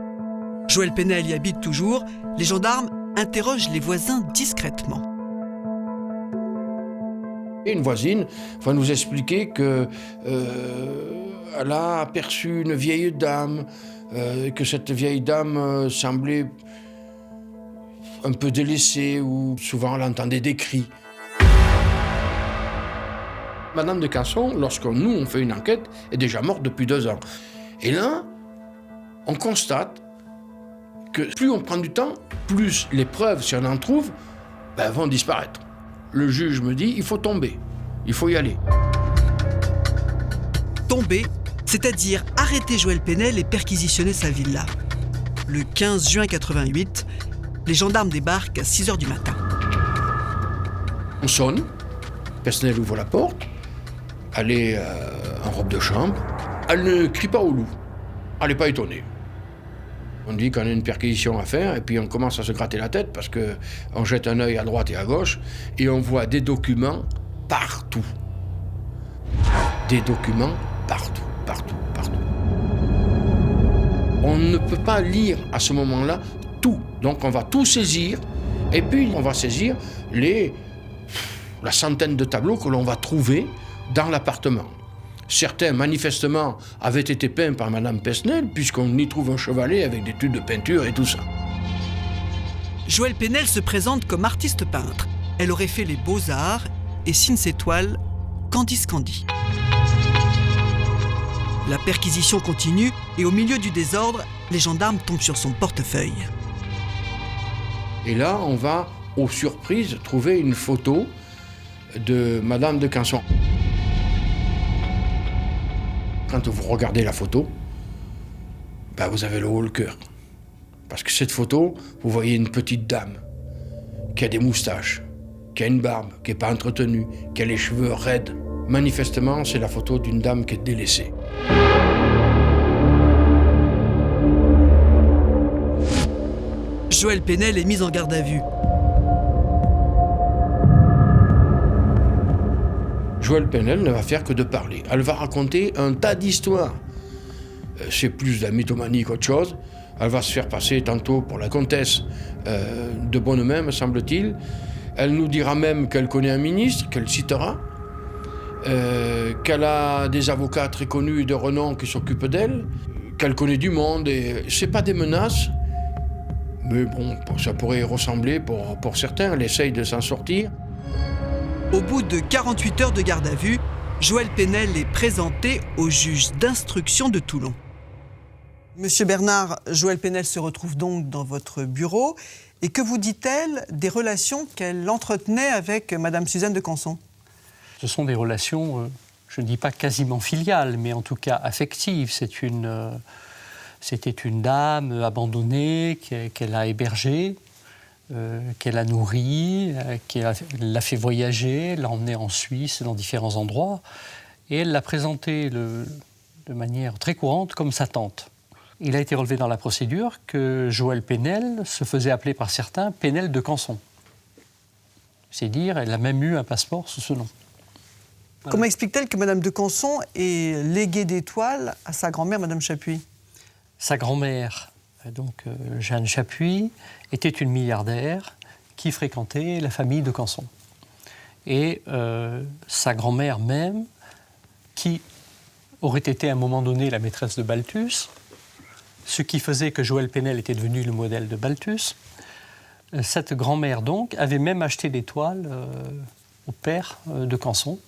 Joëlle Penel y habite toujours. Les gendarmes interrogent les voisins discrètement. Une voisine va nous expliquer que elle a aperçu une vieille dame, que cette vieille dame semblait un peu délaissée, ou souvent elle entendait des cris. Madame de Canson, on fait une enquête, est déjà morte depuis 2 ans. Et là, on constate que plus on prend du temps, plus les preuves, si on en trouve, vont disparaître. Le juge me dit, il faut tomber, il faut y aller. Tomber, c'est-à-dire arrêter Joëlle Penel et perquisitionner sa villa. Le 15 juin 88, les gendarmes débarquent à 6h du matin. On sonne, Penel ouvre la porte, elle est en robe de chambre, elle ne crie pas au loup, elle n'est pas étonnée. On dit qu'on a une perquisition à faire et puis on commence à se gratter la tête parce qu'on jette un œil à droite et à gauche et on voit des documents partout. Des documents partout, partout, partout. On ne peut pas lire à ce moment-là tout. Donc on va tout saisir et puis on va saisir la centaine de tableaux que l'on va trouver dans l'appartement. Certains, manifestement, avaient été peints par Madame Penel, puisqu'on y trouve un chevalet avec des tubes de peinture et tout ça. Joëlle Penel se présente comme artiste peintre. Elle aurait fait les beaux-arts et signe ses toiles Candice Candy. La perquisition continue et au milieu du désordre, les gendarmes tombent sur son portefeuille. Et là, on va, aux surprises, trouver une photo de Madame de Canson. Quand vous regardez la photo, vous avez le haut le cœur. Parce que cette photo, vous voyez une petite dame qui a des moustaches, qui a une barbe, qui n'est pas entretenue, qui a les cheveux raides. Manifestement, c'est la photo d'une dame qui est délaissée. Joëlle Penel est mise en garde à vue. Joëlle Penel ne va faire que de parler. Elle va raconter un tas d'histoires. c'est plus de la mythomanie qu'autre chose. Elle va se faire passer tantôt pour la comtesse de Bonnemain, me semble-t-il. Elle nous dira même qu'elle connaît un ministre, qu'elle citera, qu'elle a des avocats très connus et de renom qui s'occupent d'elle, qu'elle connaît du monde. Et c'est pas des menaces, mais bon, ça pourrait ressembler pour certains. Elle essaye de s'en sortir. Au bout de 48 heures de garde à vue, Joëlle Penel est présentée au juge d'instruction de Toulon. Monsieur Bernard, Joëlle Penel se retrouve donc dans votre bureau. Et que vous dit-elle des relations qu'elle entretenait avec Madame Suzanne de Canson ? Ce sont des relations, je ne dis pas quasiment filiales, mais en tout cas affectives. C'était une dame abandonnée qu'elle a hébergée, qu'elle a nourrie, qu'elle l'a fait voyager, l'a emmenée en Suisse, dans différents endroits. Et elle l'a présentée de manière très courante comme sa tante. Il a été relevé dans la procédure que Joëlle Penel se faisait appeler par certains Penel de Canson. C'est dire, elle a même eu un passeport sous ce nom. Voilà. Comment explique-t-elle que Madame de Canson ait légué des toiles à sa grand-mère, Madame Chapuis ? Sa grand-mère, donc Jeanne Chapuis, était une milliardaire qui fréquentait la famille de Canson. Et sa grand-mère même, qui aurait été à un moment donné la maîtresse de Balthus, ce qui faisait que Joëlle Penel était devenue le modèle de Balthus. Cette grand-mère, donc, avait même acheté des toiles au père de Canson,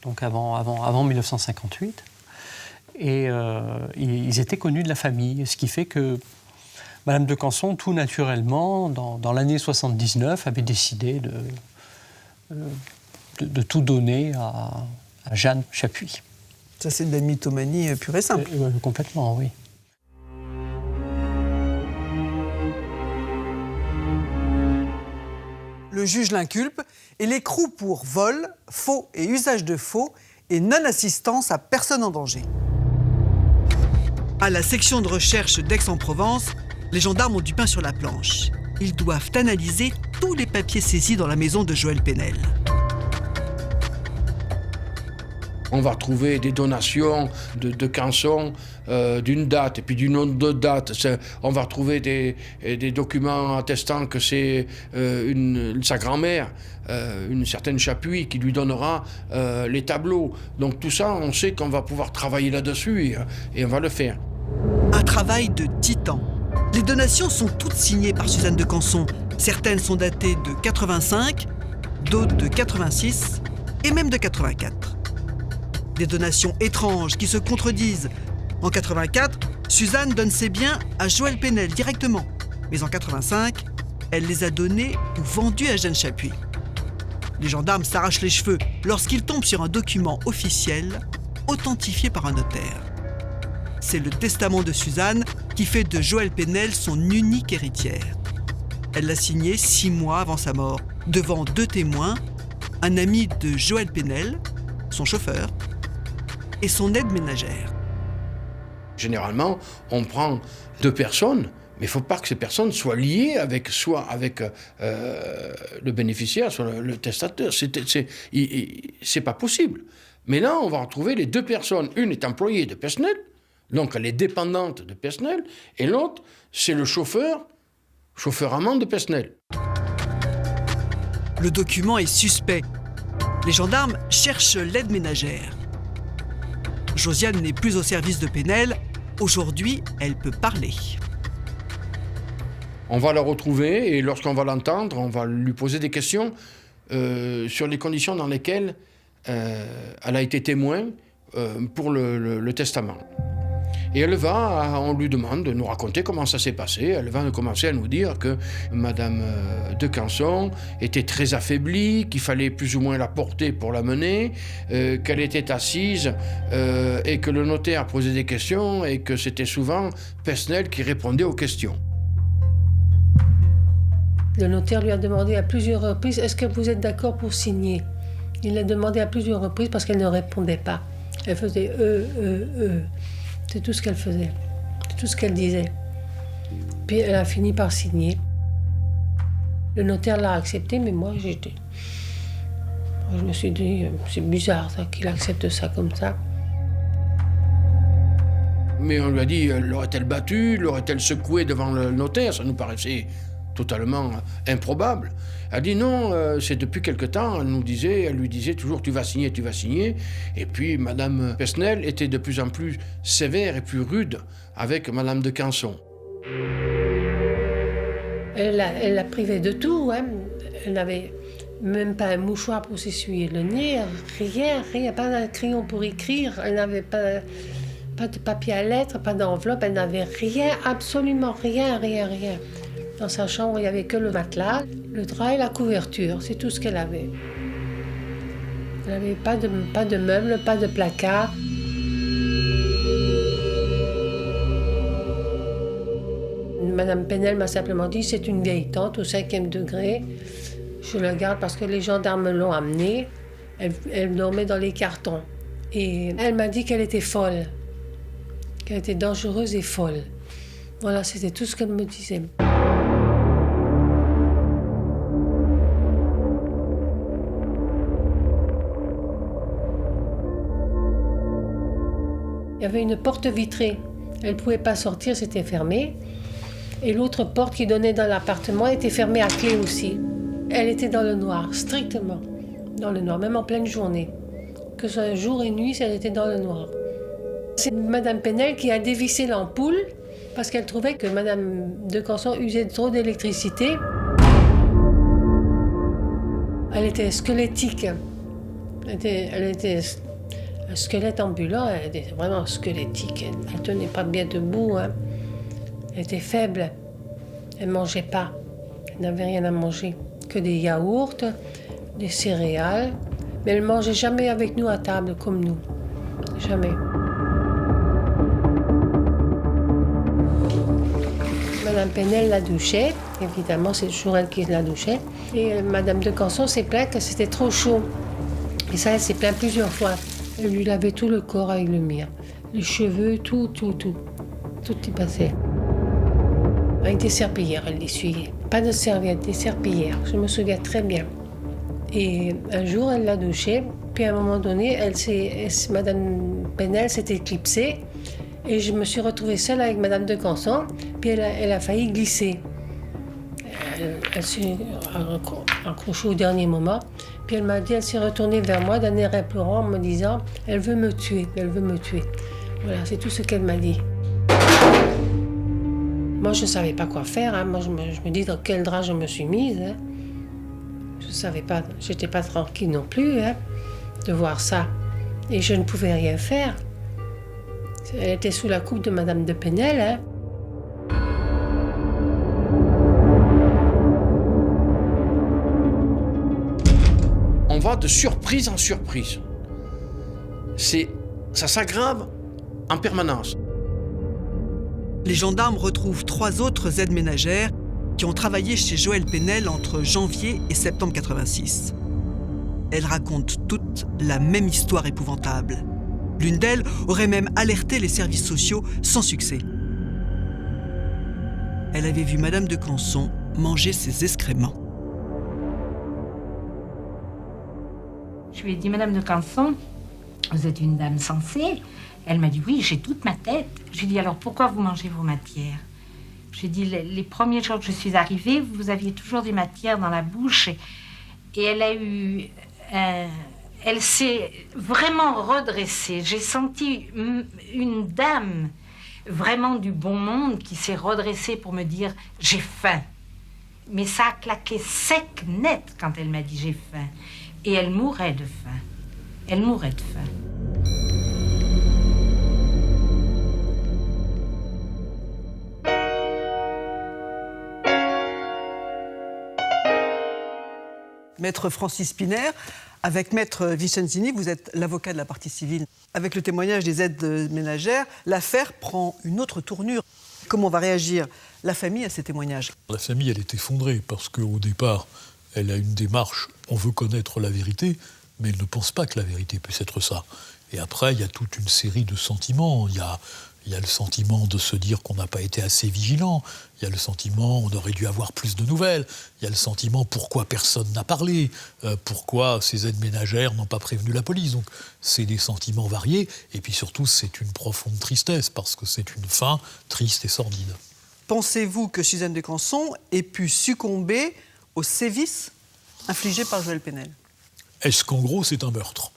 donc avant 1958. Et ils étaient connus de la famille, ce qui fait que Madame de Canson, tout naturellement, dans l'année 79, avait décidé de tout donner à Jeanne Chapuis. Ça, c'est de la mythomanie pure et simple. Complètement, oui. Le juge l'inculpe et l'écrout pour vol, faux et usage de faux et non-assistance à personne en danger. À la section de recherche d'Aix-en-Provence, les gendarmes ont du pain sur la planche. Ils doivent analyser tous les papiers saisis dans la maison de Joëlle Penel. On va retrouver des donations de Canson d'une date et puis d'une autre date. On va retrouver des documents attestant que c'est sa grand-mère, une certaine Chapuis, qui lui donnera les tableaux. Donc tout ça, on sait qu'on va pouvoir travailler là-dessus et on va le faire. Un travail de titan. Les donations sont toutes signées par Suzanne de Canson. Certaines sont datées de 85, d'autres de 86 et même de 84. Des donations étranges qui se contredisent. En 84, Suzanne donne ses biens à Joëlle Penel directement. Mais en 85, elle les a donnés ou vendus à Jeanne Chapuis. Les gendarmes s'arrachent les cheveux lorsqu'ils tombent sur un document officiel authentifié par un notaire. C'est le testament de Suzanne qui fait de Joëlle Penel son unique héritière. Elle l'a signé 6 mois avant sa mort, devant 2 témoins, un ami de Joëlle Penel, son chauffeur, et son aide ménagère. Généralement, on prend 2 personnes, mais il ne faut pas que ces personnes soient liées soit avec le bénéficiaire, soit le testateur. C'est pas possible. Mais là, on va retrouver les 2 personnes. Une est employée de Pesnel, donc elle est dépendante de Pesnel, et l'autre, c'est le chauffeur amant de Pesnel. Le document est suspect. Les gendarmes cherchent l'aide ménagère. Josiane n'est plus au service de Penel. Aujourd'hui, elle peut parler. On va la retrouver et lorsqu'on va l'entendre, on va lui poser des questions sur les conditions dans lesquelles elle a été témoin pour le testament. Et on lui demande de nous raconter comment ça s'est passé. Elle va commencer à nous dire que Madame de Canson était très affaiblie, qu'il fallait plus ou moins la porter pour la mener, qu'elle était assise et que le notaire posait des questions et que c'était souvent Pesnel qui répondait aux questions. Le notaire lui a demandé à plusieurs reprises « Est-ce que vous êtes d'accord pour signer ?» Il l'a demandé à plusieurs reprises parce qu'elle ne répondait pas. Elle faisait C'est tout ce qu'elle faisait, c'est tout ce qu'elle disait. Puis elle a fini par signer. Le notaire l'a accepté, mais moi je me suis dit, c'est bizarre ça, qu'il accepte ça comme ça. Mais on lui a dit, l'aurait-elle battue, l'aurait-elle secouée devant le notaire? Ça nous paraissait totalement improbable. Elle a dit non, c'est depuis quelque temps, elle lui disait toujours tu vas signer. Et puis Madame Pesnel était de plus en plus sévère et plus rude avec Madame de Canson. Elle l'a privée de tout, hein. Elle n'avait même pas un mouchoir pour s'essuyer le nez, rien, pas d'un crayon pour écrire, elle n'avait pas de papier à lettres, pas d'enveloppe, elle n'avait rien, absolument rien. Dans sa chambre, il n'y avait que le matelas, le drap et la couverture, c'est tout ce qu'elle avait. Elle n'avait pas de meubles, pas de placard. Madame Pesnel m'a simplement dit, c'est une vieille tante au 5e degré. Je le garde parce que les gendarmes l'ont amenée. Elle dormait dans les cartons. Et elle m'a dit qu'elle était folle, qu'elle était dangereuse et folle. Voilà, c'était tout ce qu'elle me disait. Il y avait une porte vitrée. Elle ne pouvait pas sortir, c'était fermé. Et l'autre porte qui donnait dans l'appartement était fermée à clé aussi. Elle était dans le noir, strictement dans le noir, même en pleine journée. Que ce soit jour et nuit, elle était dans le noir. C'est Madame Pesnel qui a dévissé l'ampoule parce qu'elle trouvait que Madame de Canson usait trop d'électricité. Elle était squelettique. Elle était un squelette ambulant, elle était vraiment squelettique. Elle ne tenait pas bien debout, hein. Elle était faible. Elle ne mangeait pas. Elle n'avait rien à manger. Que des yaourts, des céréales. Mais elle ne mangeait jamais avec nous à table, comme nous. Jamais. Madame Pesnel la douchait. Évidemment, c'est toujours elle qui la douchait. Et Madame de Canson s'est plainte que c'était trop chaud. Et ça, elle s'est plainte plusieurs fois. Elle lui lavait tout le corps avec le mire. Les cheveux, tout. Tout y passait. Avec des serpillières, elle l'essuyait. Pas de serviettes, des serpillières. Je me souviens très bien. Et un jour, elle l'a douchée. Puis à un moment donné, Madame Pesnel s'est éclipsée. Et je me suis retrouvée seule avec Madame de Canson. Puis elle a failli glisser. Elle s'est accrochée au dernier moment. Puis elle m'a dit, elle s'est retournée vers moi d'un air implorant en me disant « Elle veut me tuer. Voilà, c'est tout ce qu'elle m'a dit. Moi, je ne savais pas quoi faire. Hein. Moi, je me dis dans quel drap je me suis mise. Hein. Je ne savais pas, j'étais pas tranquille non plus de voir ça. Et je ne pouvais rien faire. Elle était sous la coupe de Madame de Pesnel. Hein. On va de surprise en surprise. Ça s'aggrave en permanence. Les gendarmes retrouvent 3 autres aides ménagères qui ont travaillé chez Joëlle Pesnel entre janvier et septembre 86. Elles racontent toutes la même histoire épouvantable. L'une d'elles aurait même alerté les services sociaux sans succès. Elle avait vu Madame de Canson manger ses excréments. Je lui ai dit, Madame de Canson, vous êtes une dame sensée. Elle m'a dit, oui, j'ai toute ma tête. J'ai dit, alors pourquoi vous mangez vos matières? J'ai dit, les premiers jours que je suis arrivée, vous aviez toujours des matières dans la bouche. Et elle a eu... elle s'est vraiment redressée. J'ai senti une dame vraiment du bon monde qui s'est redressée pour me dire, j'ai faim. Mais ça a claqué sec, net, quand elle m'a dit, j'ai faim. Et elle mourait de faim. Elle mourait de faim. Maître Francis Spiner, avec Maître Vicenzini, vous êtes l'avocat de la partie civile. Avec le témoignage des aides ménagères, l'affaire prend une autre tournure. Comment va réagir la famille à ces témoignages? La famille, elle est effondrée parce qu'au départ, elle a une démarche, on veut connaître la vérité, mais elle ne pense pas que la vérité puisse être ça. Et après, il y a toute une série de sentiments. Il y a Il y a le sentiment de se dire qu'on n'a pas été assez vigilant. Il y a le sentiment on aurait dû avoir plus de nouvelles. Il y a le sentiment pourquoi personne n'a parlé, pourquoi ces aides ménagères n'ont pas prévenu la police. Donc c'est des sentiments variés. Et puis surtout, c'est une profonde tristesse parce que c'est une fin triste et sordide. Pensez-vous que Suzanne de Canson ait pu succomber aux sévices infligés par Joël Penel? Est-ce qu'en gros, c'est un meurtre ?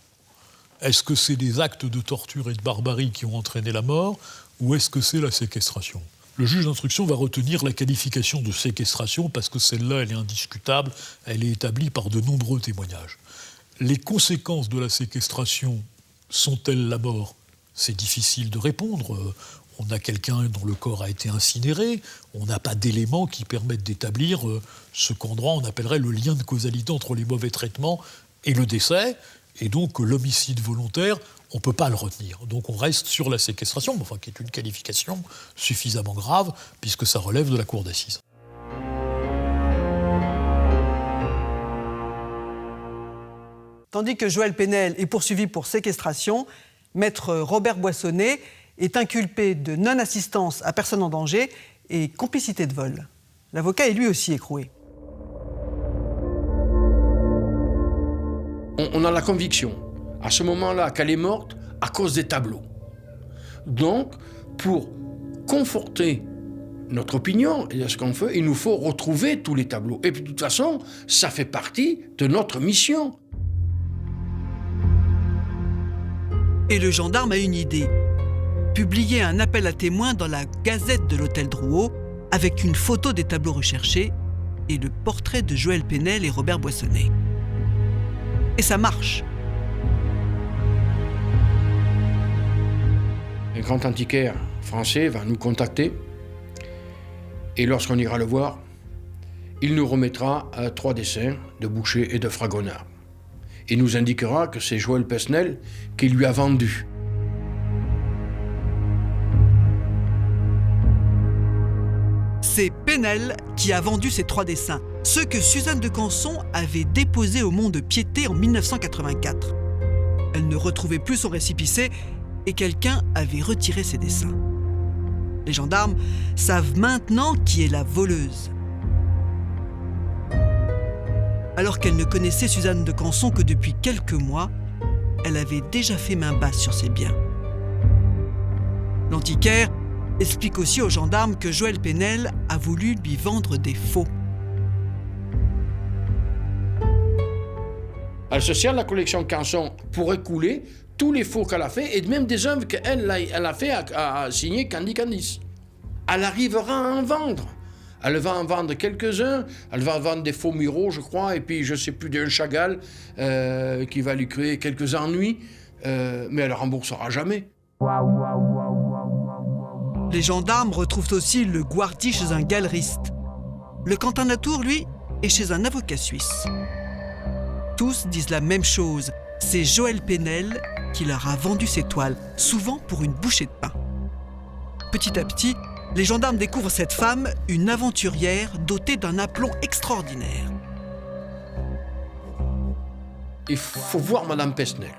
Est-ce que c'est des actes de torture et de barbarie qui ont entraîné la mort, ou est-ce que c'est la séquestration ? Le juge d'instruction va retenir la qualification de séquestration parce que celle-là, elle est indiscutable, elle est établie par de nombreux témoignages. Les conséquences de la séquestration sont-elles la mort ? C'est difficile de répondre. On a quelqu'un dont le corps a été incinéré, on n'a pas d'éléments qui permettent d'établir ce qu'en droit on appellerait le lien de causalité entre les mauvais traitements et le décès. Et donc l'homicide volontaire, on ne peut pas le retenir. Donc on reste sur la séquestration, enfin, qui est une qualification suffisamment grave, puisque ça relève de la cour d'assises. Tandis que Joël Penel est poursuivi pour séquestration, maître Robert Boissonnet est inculpé de non-assistance à personne en danger et complicité de vol. L'avocat est lui aussi écroué. On a la conviction, à ce moment-là, qu'elle est morte à cause des tableaux. Donc, pour conforter notre opinion et ce qu'on fait, il nous faut retrouver tous les tableaux. Et puis, de toute façon, ça fait partie de notre mission. Et le gendarme a une idée. Publier un appel à témoins dans la Gazette de l'Hôtel Drouot avec une photo des tableaux recherchés et le portrait de Joël Penel et Robert Boissonnet. Et ça marche. Un grand antiquaire français va nous contacter et lorsqu'on ira le voir, il nous remettra 3 dessins de Boucher et de Fragonard. Il nous indiquera que c'est Joël Penel qui lui a vendu. C'est Penel qui a vendu ces 3 dessins, ceux que Suzanne de Canson avait déposés au Mont-de-Piété en 1984. Elle ne retrouvait plus son récépissé et quelqu'un avait retiré ses dessins. Les gendarmes savent maintenant qui est la voleuse. Alors qu'elle ne connaissait Suzanne de Canson que depuis quelques mois, elle avait déjà fait main basse sur ses biens. L'antiquaire explique aussi aux gendarmes que Joël Penel a voulu lui vendre des faux. Elle se sert de la collection Canson pour écouler tous les faux qu'elle a fait et même des œuvres qu'elle a fait à signer Candy Candice. Elle arrivera à en vendre. Elle va en vendre quelques-uns, elle va vendre des faux Miro, je crois, et puis je ne sais plus, d'un Chagall qui va lui créer quelques ennuis, mais elle ne remboursera jamais. Les gendarmes retrouvent aussi le Guardi chez un galeriste. Le Quentin Latour, lui, est chez un avocat suisse. Tous disent la même chose, c'est Joël Penel qui leur a vendu ses toiles, souvent pour une bouchée de pain. Petit à petit, les gendarmes découvrent cette femme, une aventurière dotée d'un aplomb extraordinaire. Il faut voir Madame Penel.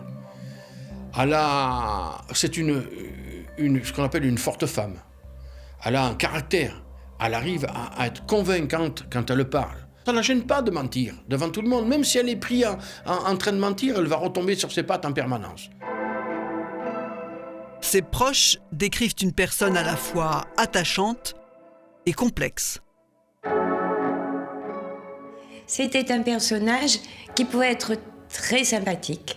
C'est ce qu'on appelle une forte femme. Elle a un caractère. Elle arrive à être convaincante quand elle parle. Ça ne la gêne pas de mentir devant tout le monde. Même si elle est prise en train de mentir, elle va retomber sur ses pattes en permanence. Ses proches décrivent une personne à la fois attachante et complexe. C'était un personnage qui pouvait être très sympathique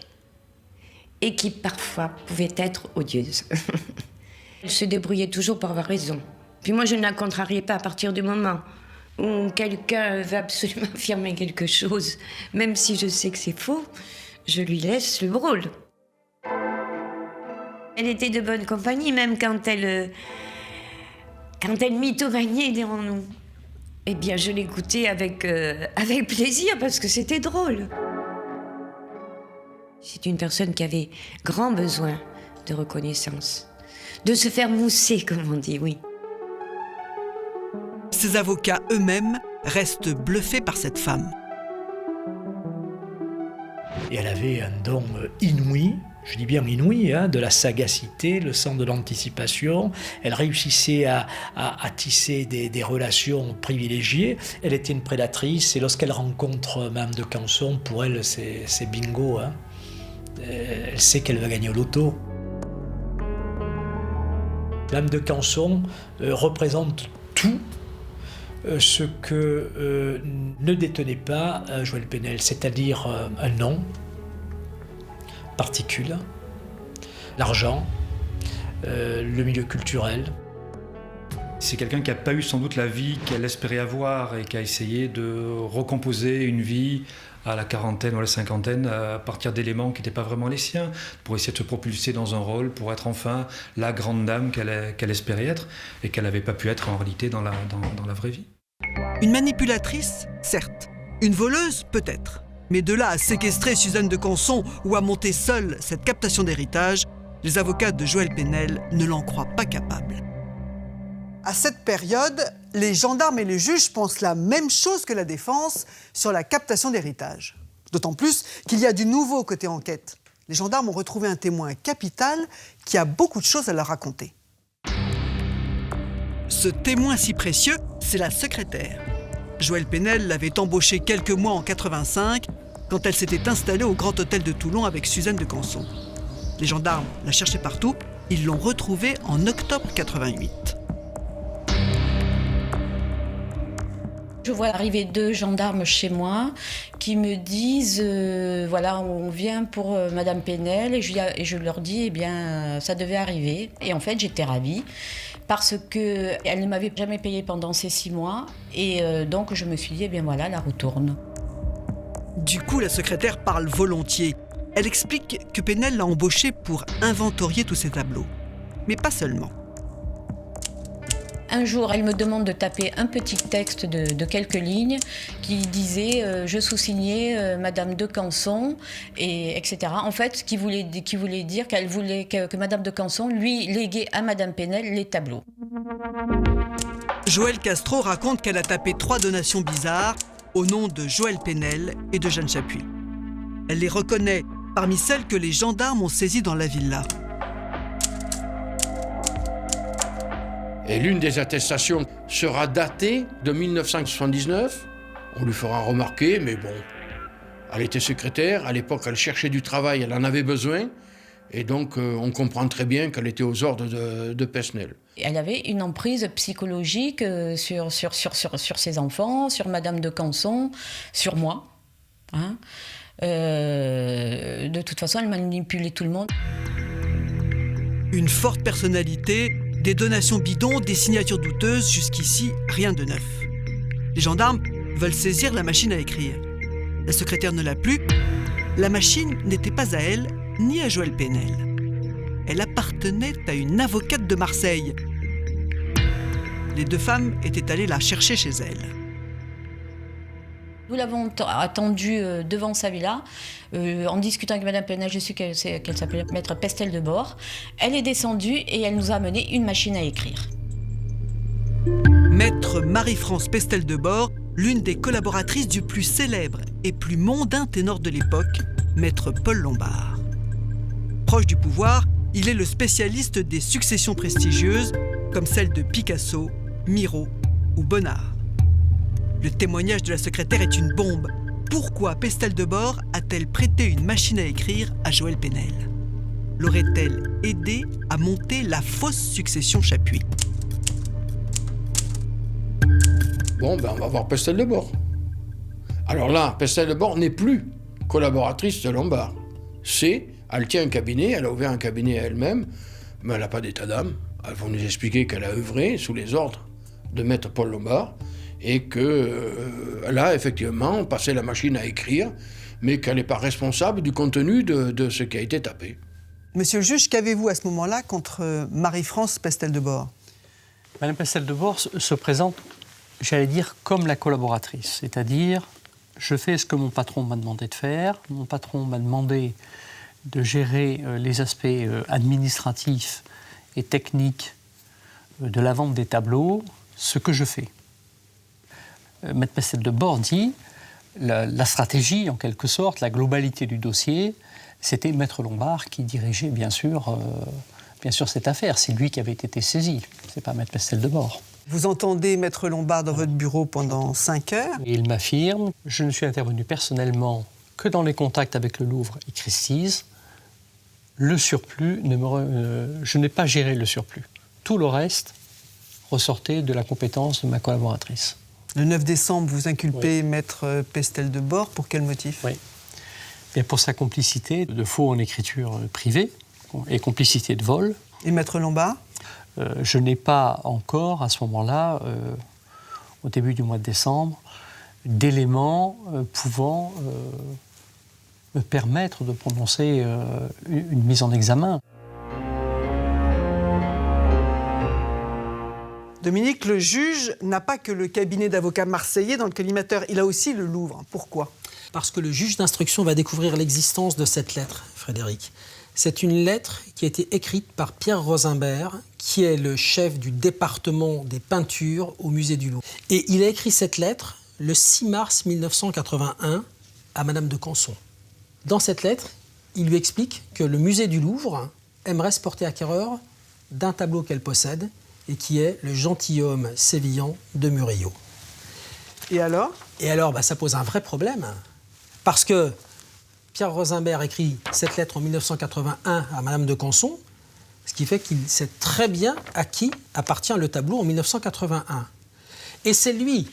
et qui parfois pouvait être odieuse. Elle se débrouillait toujours pour avoir raison. Puis moi, je ne la contrariais pas à partir du moment où quelqu'un veut absolument affirmer quelque chose, même si je sais que c'est faux, je lui laisse le rôle. Elle était de bonne compagnie, même quand elle mythomaniait derrière nous. Eh bien, je l'écoutais avec plaisir, parce que c'était drôle. C'est une personne qui avait grand besoin de reconnaissance, de se faire mousser, comme on dit, oui. Ses avocats eux-mêmes restent bluffés par cette femme. Et elle avait un don inouï, je dis bien inouïe, hein, de la sagacité, le sens de l'anticipation. Elle réussissait à tisser des relations privilégiées. Elle était une prédatrice et lorsqu'elle rencontre Madame de Canson, pour elle, c'est bingo. Hein. Elle sait qu'elle va gagner au loto. Madame de Canson représente tout ce que ne détenait pas Joël Penel, c'est-à-dire un nom, particule, l'argent, le milieu culturel. C'est quelqu'un qui n'a pas eu sans doute la vie qu'elle espérait avoir et qui a essayé de recomposer une vie à la quarantaine ou à la cinquantaine à partir d'éléments qui n'étaient pas vraiment les siens, pour essayer de se propulser dans un rôle, pour être enfin la grande dame qu'elle espérait être et qu'elle n'avait pas pu être en réalité dans la vraie vie. Une manipulatrice, certes. Une voleuse, peut-être. Mais de là à séquestrer Suzanne de Canson ou à monter seule cette captation d'héritage, les avocats de Joël Penel ne l'en croient pas capable. À cette période, les gendarmes et les juges pensent la même chose que la défense sur la captation d'héritage. D'autant plus qu'il y a du nouveau côté enquête. Les gendarmes ont retrouvé un témoin capital qui a beaucoup de choses à leur raconter. Ce témoin si précieux, c'est la secrétaire. Joël Penel l'avait embauchée quelques mois en 85, quand elle s'était installée au Grand Hôtel de Toulon avec Suzanne de Canson. Les gendarmes la cherchaient partout, ils l'ont retrouvée en octobre 88. Je vois arriver 2 gendarmes chez moi qui me disent voilà, on vient pour Madame Penel, et je leur dis eh bien ça devait arriver. Et en fait j'étais ravie parce qu'elle ne m'avait jamais payé pendant ces 6 mois, et donc je me suis dit eh bien voilà, la roue tourne. Du coup, la secrétaire parle volontiers. Elle explique que Penel l'a embauchée pour inventorier tous ses tableaux. Mais pas seulement. Un jour, elle me demande de taper un petit texte de quelques lignes qui disait je sous-signais Madame de Canson, et etc. En fait, qui voulait dire qu'elle voulait que Madame de Canson lui léguait à Madame Penel les tableaux. Joël Castro raconte qu'elle a tapé 3 donations bizarres au nom de Joël Penel et de Jeanne Chapuis. Elle les reconnaît parmi celles que les gendarmes ont saisies dans la villa. Et l'une des attestations sera datée de 1979. On lui fera remarquer, mais bon, elle était secrétaire. À l'époque, elle cherchait du travail, elle en avait besoin. Et donc, on comprend très bien qu'elle était aux ordres de Pesnel. Elle avait une emprise psychologique sur ses enfants, sur Madame de Canson, sur moi. Hein. De toute façon, elle manipulait tout le monde. Une forte personnalité, des donations bidons, des signatures douteuses, jusqu'ici, rien de neuf. Les gendarmes veulent saisir la machine à écrire. La secrétaire ne l'a plus. La machine n'était pas à elle, ni à Joël Penel. Elle appartenait à une avocate de Marseille. Les 2 femmes étaient allées la chercher chez elle. Nous l'avons attendue devant sa villa. En discutant avec Madame Penel, je su qu'elle s'appelait Maître Pestel de Bord. Elle est descendue et elle nous a amené une machine à écrire. Maître Marie-France Pestel de Bord, l'une des collaboratrices du plus célèbre et plus mondain ténor de l'époque, Maître Paul Lombard. Proche du pouvoir, il est le spécialiste des successions prestigieuses, comme celles de Picasso, Miro ou Bonnard. Le témoignage de la secrétaire est une bombe. Pourquoi Pestel de Bord a-t-elle prêté une machine à écrire à Joël Penel? L'aurait-elle aidé à monter la fausse succession Chapuis? Bon, ben on va voir Pestel de Bord. Alors là, Pestel de Bord n'est plus collaboratrice de Lombard. Elle tient un cabinet, elle a ouvert un cabinet à elle-même, mais elle n'a pas d'état d'âme. Elles vont nous expliquer qu'elle a œuvré sous les ordres de Maître Paul Lombard et qu'elle a effectivement passé la machine à écrire, mais qu'elle n'est pas responsable du contenu de ce qui a été tapé. Monsieur le juge, qu'avez-vous à ce moment-là contre Marie-France Pestel de Bord? Madame Pestel de Bord se présente, j'allais dire, comme la collaboratrice, c'est-à-dire je fais ce que mon patron m'a demandé de faire. Mon patron m'a demandé de gérer les aspects administratifs et techniques de la vente des tableaux, ce que je fais. Maître Pestel de Bord dit la stratégie, en quelque sorte, la globalité du dossier, c'était Maître Lombard qui dirigeait bien sûr cette affaire. C'est lui qui avait été saisi, c'est pas Maître Pestel-Debord. Vous entendez Maître Lombard dans votre bureau pendant 5 heures. Et il m'affirme, je ne suis intervenu personnellement que dans les contacts avec le Louvre et Christie's. Le surplus, je n'ai pas géré le surplus. Tout le reste ressortait de la compétence de ma collaboratrice. Le 9 décembre, vous inculpez Maître Pestel-Debord. Pour quel motif? Oui. Et pour sa complicité de faux en écriture privée et complicité de vol. Et Maître Lombard? Je n'ai pas encore, à ce moment-là, au début du mois de décembre, d'éléments pouvant me permettre de prononcer une mise en examen. Dominique, le juge n'a pas que le cabinet d'avocats marseillais dans le collimateur, il a aussi le Louvre. Pourquoi? Parce que le juge d'instruction va découvrir l'existence de cette lettre, Frédéric. C'est une lettre qui a été écrite par Pierre Rosenberg, qui est le chef du département des peintures au musée du Louvre. Et il a écrit cette lettre le 6 mars 1981 à Madame de Canson. Dans cette lettre, il lui explique que le musée du Louvre aimerait se porter acquéreur d'un tableau qu'elle possède et qui est le gentilhomme sévillan de Murillo. Et alors? Et alors, ça pose un vrai problème, parce que Pierre Rosenberg écrit cette lettre en 1981 à Madame de Canson, ce qui fait qu'il sait très bien à qui appartient le tableau en 1981. Et c'est lui,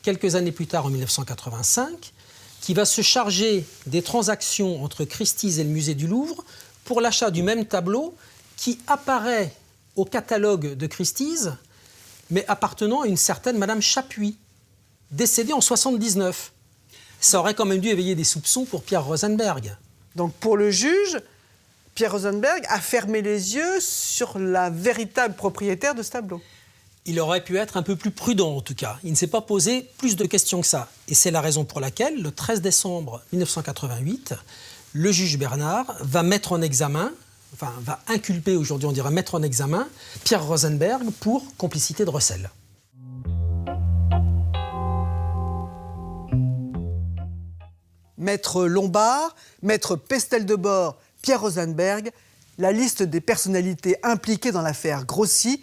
quelques années plus tard, en 1985, qui va se charger des transactions entre Christie's et le musée du Louvre pour l'achat du même tableau qui apparaît au catalogue de Christie's, mais appartenant à une certaine Madame Chapuis, décédée en 1979. Ça aurait quand même dû éveiller des soupçons pour Pierre Rosenberg. Donc pour le juge, Pierre Rosenberg a fermé les yeux sur la véritable propriétaire de ce tableau. Il aurait pu être un peu plus prudent, en tout cas. Il ne s'est pas posé plus de questions que ça. Et c'est la raison pour laquelle, le 13 décembre 1988, le juge Bernard va mettre en examen, va inculper, aujourd'hui on dirait mettre en examen, Pierre Rosenberg pour complicité de recel. Maître Lombard, Maître Pestel-Debord, Pierre Rosenberg, la liste des personnalités impliquées dans l'affaire grossit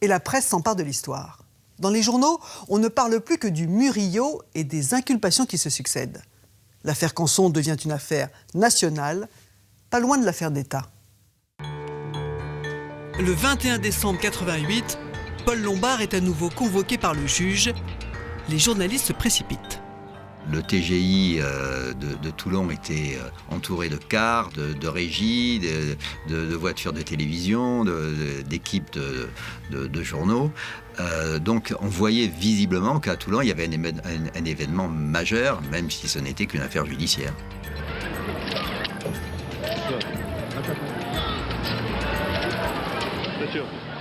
et la presse s'empare de l'histoire. Dans les journaux, on ne parle plus que du Murillo et des inculpations qui se succèdent. L'affaire Canson devient une affaire nationale, pas loin de l'affaire d'État. Le 21 décembre 88, Paul Lombard est à nouveau convoqué par le juge. Les journalistes se précipitent. Le TGI de Toulon était entouré de cars, de régies, de voitures de télévision, d'équipes de journaux. Donc on voyait visiblement qu'à Toulon, il y avait un événement majeur, même si ce n'était qu'une affaire judiciaire.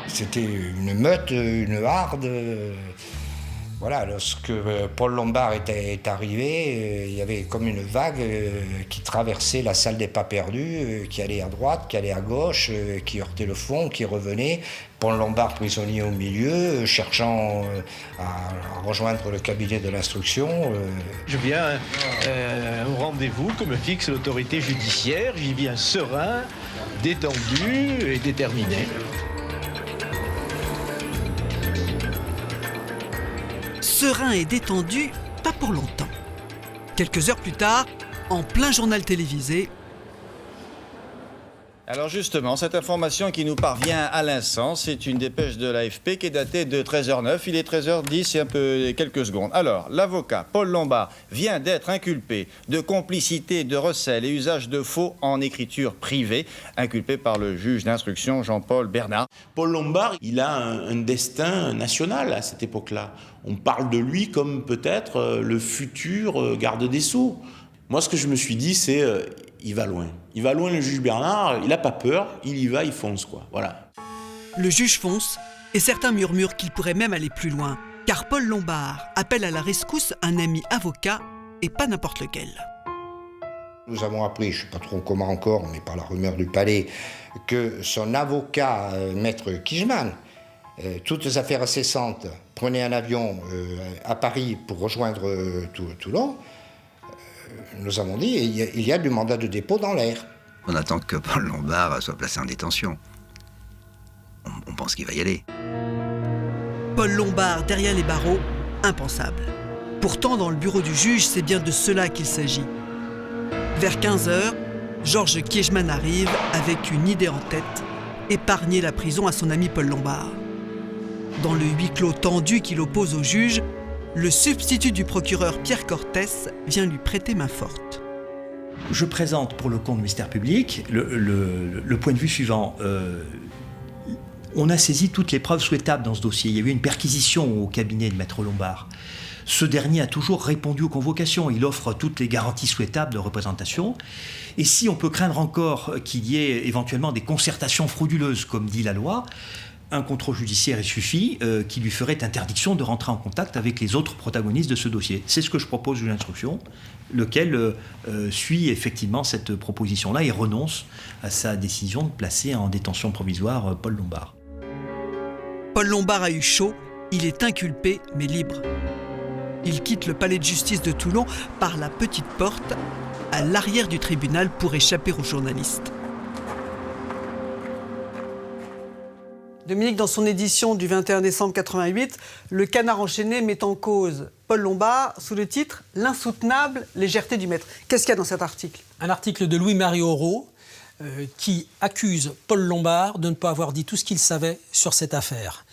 C'était une meute, une harde. Voilà, lorsque Paul Lombard est arrivé, il y avait comme une vague qui traversait la salle des pas perdus, qui allait à droite, qui allait à gauche, qui heurtait le fond, qui revenait. Paul Lombard prisonnier au milieu, cherchant à rejoindre le cabinet de l'instruction. Je viens au rendez-vous que me fixe l'autorité judiciaire. J'y viens serein, détendu et déterminé. Serein et détendu, pas pour longtemps. Quelques heures plus tard, en plein journal télévisé. Alors justement, cette information qui nous parvient à l'instant, c'est une dépêche de l'AFP qui est datée de 13h09. Il est 13h10 et un peu quelques secondes. Alors, l'avocat Paul Lombard vient d'être inculpé de complicité, de recel et usage de faux en écriture privée, inculpé par le juge d'instruction Jean-Paul Bernard. Paul Lombard, il a un destin national à cette époque-là. On parle de lui comme peut-être le futur garde des Sceaux. Moi, ce que je me suis dit, c'est il va loin. Il va loin, le juge Bernard, il n'a pas peur, il y va, il fonce, quoi. Voilà. Le juge fonce, et certains murmurent qu'il pourrait même aller plus loin, car Paul Lombard appelle à la rescousse un ami avocat, et pas n'importe lequel. Nous avons appris, je ne sais pas trop comment encore, mais par la rumeur du palais, que son avocat, maître Kijman, toutes les affaires incessantes, prenait un avion à Paris pour rejoindre Toulon. Nous avons dit il y a du mandat de dépôt dans l'air. On attend que Paul Lombard soit placé en détention. On pense qu'il va y aller. Paul Lombard derrière les barreaux, impensable. Pourtant, dans le bureau du juge, c'est bien de cela qu'il s'agit. Vers 15h, Georges Kiechmann arrive avec une idée en tête, épargner la prison à son ami Paul Lombard. Dans le huis clos tendu qui l'oppose au juge, le substitut du procureur Pierre Cortès vient lui prêter main forte. Je présente pour le compte du ministère public le point de vue suivant. On a saisi toutes les preuves souhaitables dans ce dossier. Il y a eu une perquisition au cabinet de Maître Lombard. Ce dernier a toujours répondu aux convocations. Il offre toutes les garanties souhaitables de représentation. Et si on peut craindre encore qu'il y ait éventuellement des concertations frauduleuses, comme dit la loi, un contrôle judiciaire suffit qui lui ferait interdiction de rentrer en contact avec les autres protagonistes de ce dossier. C'est ce que je propose de l'instruction, lequel suit effectivement cette proposition-là et renonce à sa décision de placer en détention provisoire Paul Lombard. Paul Lombard a eu chaud, il est inculpé mais libre. Il quitte le palais de justice de Toulon par la petite porte à l'arrière du tribunal pour échapper aux journalistes. Dominique, dans son édition du 21 décembre 88, Le Canard enchaîné met en cause Paul Lombard sous le titre « L'insoutenable légèreté du maître ». Qu'est-ce qu'il y a dans cet article ? Un article de Louis-Marie Aurault qui accuse Paul Lombard de ne pas avoir dit tout ce qu'il savait sur cette affaire.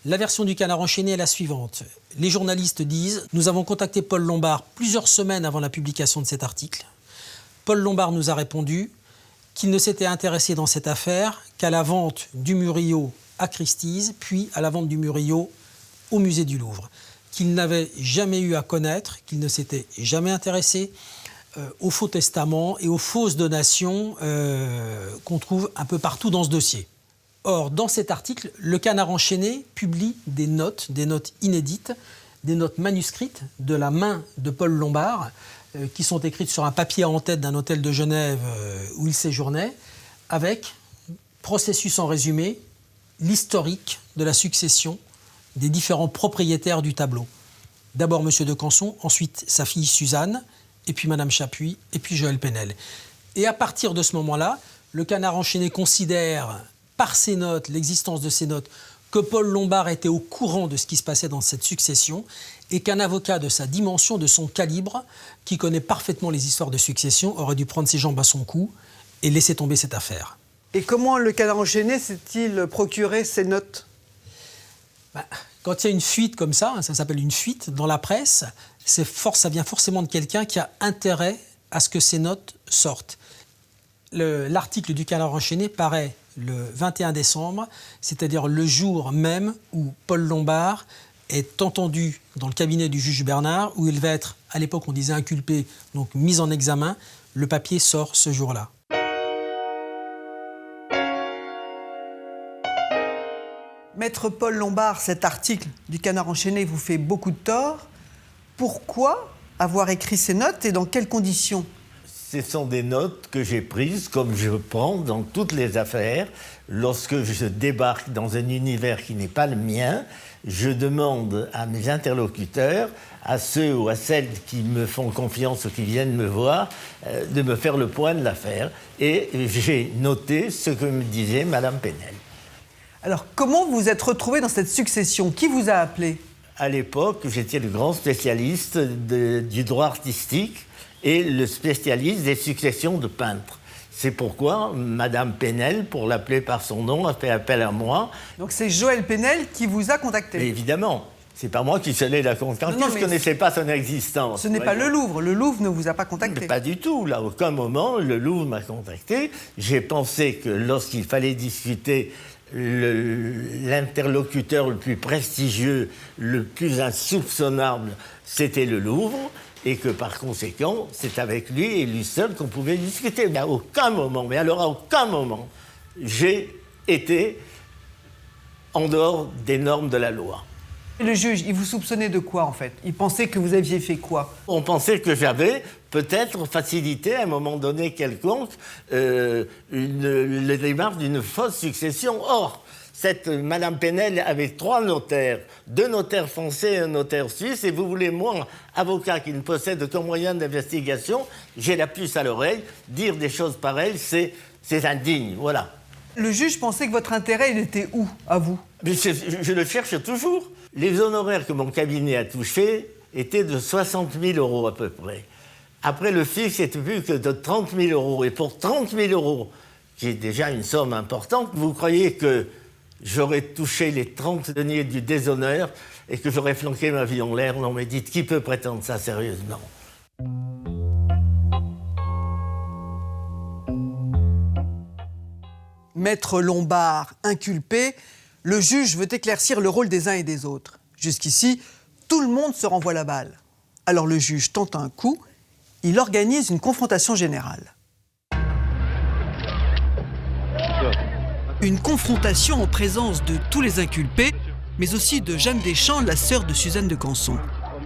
La version du Canard enchaîné est la suivante. Les journalistes disent « Nous avons contacté Paul Lombard plusieurs semaines avant la publication de cet article. Paul Lombard nous a répondu qu'il ne s'était intéressé dans cette affaire qu'à la vente du Murillo à Christie's, puis à la vente du Murillo au musée du Louvre. Qu'il n'avait jamais eu à connaître, qu'il ne s'était jamais intéressé aux faux testaments et aux fausses donations qu'on trouve un peu partout dans ce dossier. » Or, dans cet article, Le Canard enchaîné publie des notes inédites, des notes manuscrites de la main de Paul Lombard, qui sont écrites sur un papier en tête d'un hôtel de Genève où il séjournait, avec, processus en résumé, l'historique de la succession des différents propriétaires du tableau. D'abord M. de Canson, ensuite sa fille Suzanne, et puis Mme Chapuis, et puis Joël Penel. Et à partir de ce moment-là, Le Canard enchaîné considère, par ses notes, l'existence de ces notes, que Paul Lombard était au courant de ce qui se passait dans cette succession et qu'un avocat de sa dimension, de son calibre, qui connaît parfaitement les histoires de succession, aurait dû prendre ses jambes à son cou et laisser tomber cette affaire. Et comment Le Canard enchaîné s'est-il procuré ces notes ? Quand il y a une fuite comme ça s'appelle une fuite dans la presse, ça vient forcément de quelqu'un qui a intérêt à ce que ces notes sortent. L'article du Canard enchaîné paraît le 21 décembre, c'est-à-dire le jour même où Paul Lombard est entendu dans le cabinet du juge Bernard, où il va être, à l'époque on disait inculpé, donc mis en examen. Le papier sort ce jour-là. Maître Paul Lombard, cet article du Canard enchaîné vous fait beaucoup de tort. Pourquoi avoir écrit ces notes et dans quelles conditions ? Ce sont des notes que j'ai prises, comme je prends dans toutes les affaires. Lorsque je débarque dans un univers qui n'est pas le mien, je demande à mes interlocuteurs, à ceux ou à celles qui me font confiance ou qui viennent me voir, de me faire le point de l'affaire. Et j'ai noté ce que me disait Mme Penel. Alors, comment vous vous êtes retrouvé dans cette succession ? Qui vous a appelé ? À l'époque, j'étais le grand spécialiste du droit artistique et le spécialiste des successions de peintres. C'est pourquoi Mme Penel, pour l'appeler par son nom, a fait appel à moi. Donc c'est Joël Penel qui vous a contacté ? Mais évidemment, c'est pas moi qui suis la contacter, je ne connaissais pas son existence. Ce n'est pas le Louvre ne vous a pas contacté ? Mais pas du tout, là, à aucun moment, le Louvre m'a contacté. J'ai pensé que lorsqu'il fallait discuter l'interlocuteur le plus prestigieux, le plus insoupçonnable, c'était le Louvre, et que par conséquent, c'est avec lui et lui seul qu'on pouvait discuter. Mais à aucun moment, j'ai été en dehors des normes de la loi. Le juge, il vous soupçonnait de quoi en fait ? Il pensait que vous aviez fait quoi ? On pensait que j'avais peut-être facilité à un moment donné quelconque la démarche d'une fausse succession. Or, Cette Madame Penel avait 3 notaires, 2 notaires français et un notaire suisse, et vous voulez, moi, avocat qui ne possède aucun moyen d'investigation, j'ai la puce à l'oreille, dire des choses pareilles, c'est indigne, voilà. Le juge pensait que votre intérêt, il était où, à vous? Mais je le cherche toujours. Les honoraires que mon cabinet a touchés étaient de 60 000 € à peu près. Après, le fixe n'était plus que de 30 000 €. Et pour 30 000 €, qui est déjà une somme importante, vous croyez que j'aurais touché les 30 deniers du déshonneur et que j'aurais flanqué ma vie en l'air? Non, mais dites, qui peut prétendre ça sérieusement? Maître Lombard inculpé, le juge veut éclaircir le rôle des uns et des autres. Jusqu'ici, tout le monde se renvoie la balle. Alors le juge tente un coup, il organise une confrontation générale. Une confrontation en présence de tous les inculpés, mais aussi de Jeanne Deschamps, la sœur de Suzanne de Canson.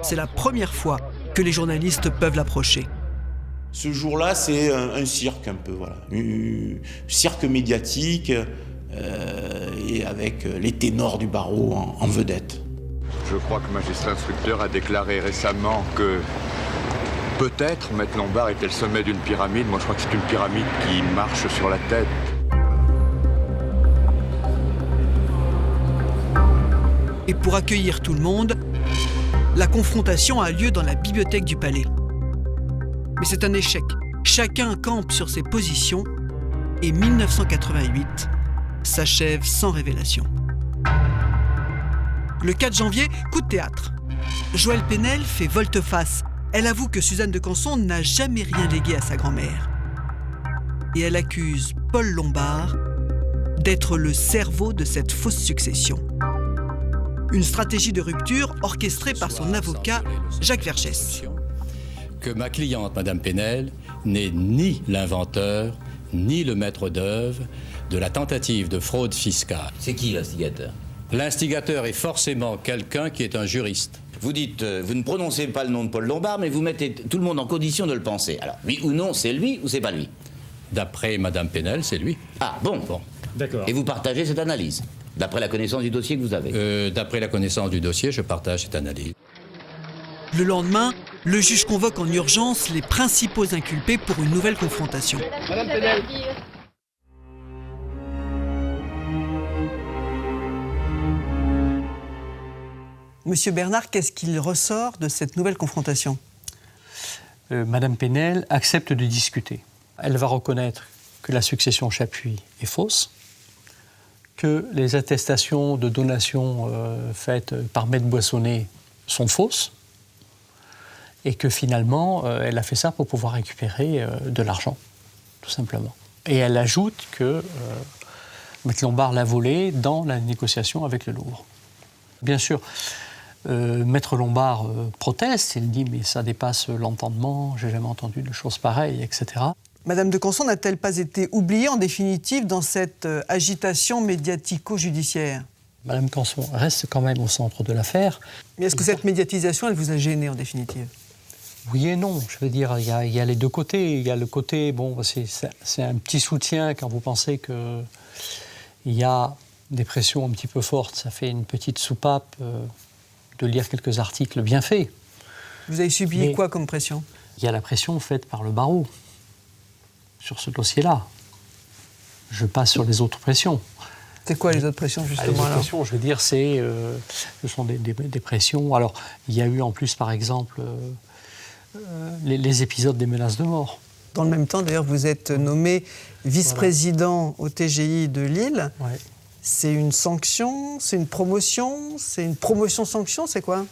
C'est la première fois que les journalistes peuvent l'approcher. Ce jour-là, c'est un cirque un peu, voilà. Un cirque médiatique et avec les ténors du barreau en vedette. Je crois que le magistrat instructeur a déclaré récemment que peut-être Maître Lombard était le sommet d'une pyramide. Moi, je crois que c'est une pyramide qui marche sur la tête. Et pour accueillir tout le monde, la confrontation a lieu dans la bibliothèque du palais. Mais c'est un échec. Chacun campe sur ses positions et 1988 s'achève sans révélation. Le 4 janvier, coup de théâtre. Joëlle Penel fait volte-face. Elle avoue que Suzanne de Canson n'a jamais rien légué à sa grand-mère. Et elle accuse Paul Lombard d'être le cerveau de cette fausse succession. Une stratégie de rupture orchestrée par son avocat, Jacques Vergès. Que ma cliente, Madame Penel, n'est ni l'inventeur, ni le maître d'œuvre de la tentative de fraude fiscale. C'est qui l'instigateur? L'instigateur est forcément quelqu'un qui est un juriste. Vous dites, vous ne prononcez pas le nom de Paul Lombard, mais vous mettez tout le monde en condition de le penser. Alors, oui ou non, c'est lui ou c'est pas lui? D'après Madame Penel, c'est lui. Ah, bon. D'accord. Et vous partagez cette analyse, d'après la connaissance du dossier que vous avez? D'après la connaissance du dossier, je partage cette analyse. Le lendemain, le juge convoque en urgence les principaux inculpés pour une nouvelle confrontation. Madame Penel. Monsieur Bernard, qu'est-ce qu'il ressort de cette nouvelle confrontation? Madame Penel accepte de discuter. Elle va reconnaître que la succession Chapuis est fausse, que les attestations de donation faites par Maître Boissonnet sont fausses, et que finalement, elle a fait ça pour pouvoir récupérer de l'argent, tout simplement. Et elle ajoute que Maître Lombard l'a volé dans la négociation avec le Louvre. Bien sûr, Maître Lombard proteste, il dit « mais ça dépasse l'entendement, j'ai jamais entendu de choses pareilles, etc. » Madame de Canson n'a-t-elle pas été oubliée en définitive dans cette agitation médiatico-judiciaire? Madame Canson reste quand même au centre de l'affaire. Mais est-ce que cette médiatisation, elle vous a gêné en définitive? Oui et non, je veux dire, il y a les deux côtés. Il y a le côté, bon, c'est un petit soutien quand vous pensez qu'il y a des pressions un petit peu fortes. Ça fait une petite soupape de lire quelques articles bien faits. Vous avez subi quoi comme pression? Il y a la pression faite par le barreau sur ce dossier-là. Je passe sur les autres pressions. C'est quoi les autres pressions, justement? Les autres pressions, je veux dire, ce sont des pressions. Alors, il y a eu en plus, par exemple, les épisodes des menaces de mort. Dans le même temps, d'ailleurs, vous êtes nommé vice-président au TGI de Lille. Ouais. C'est une sanction? C'est une promotion? C'est une promotion-sanction? C'est quoi?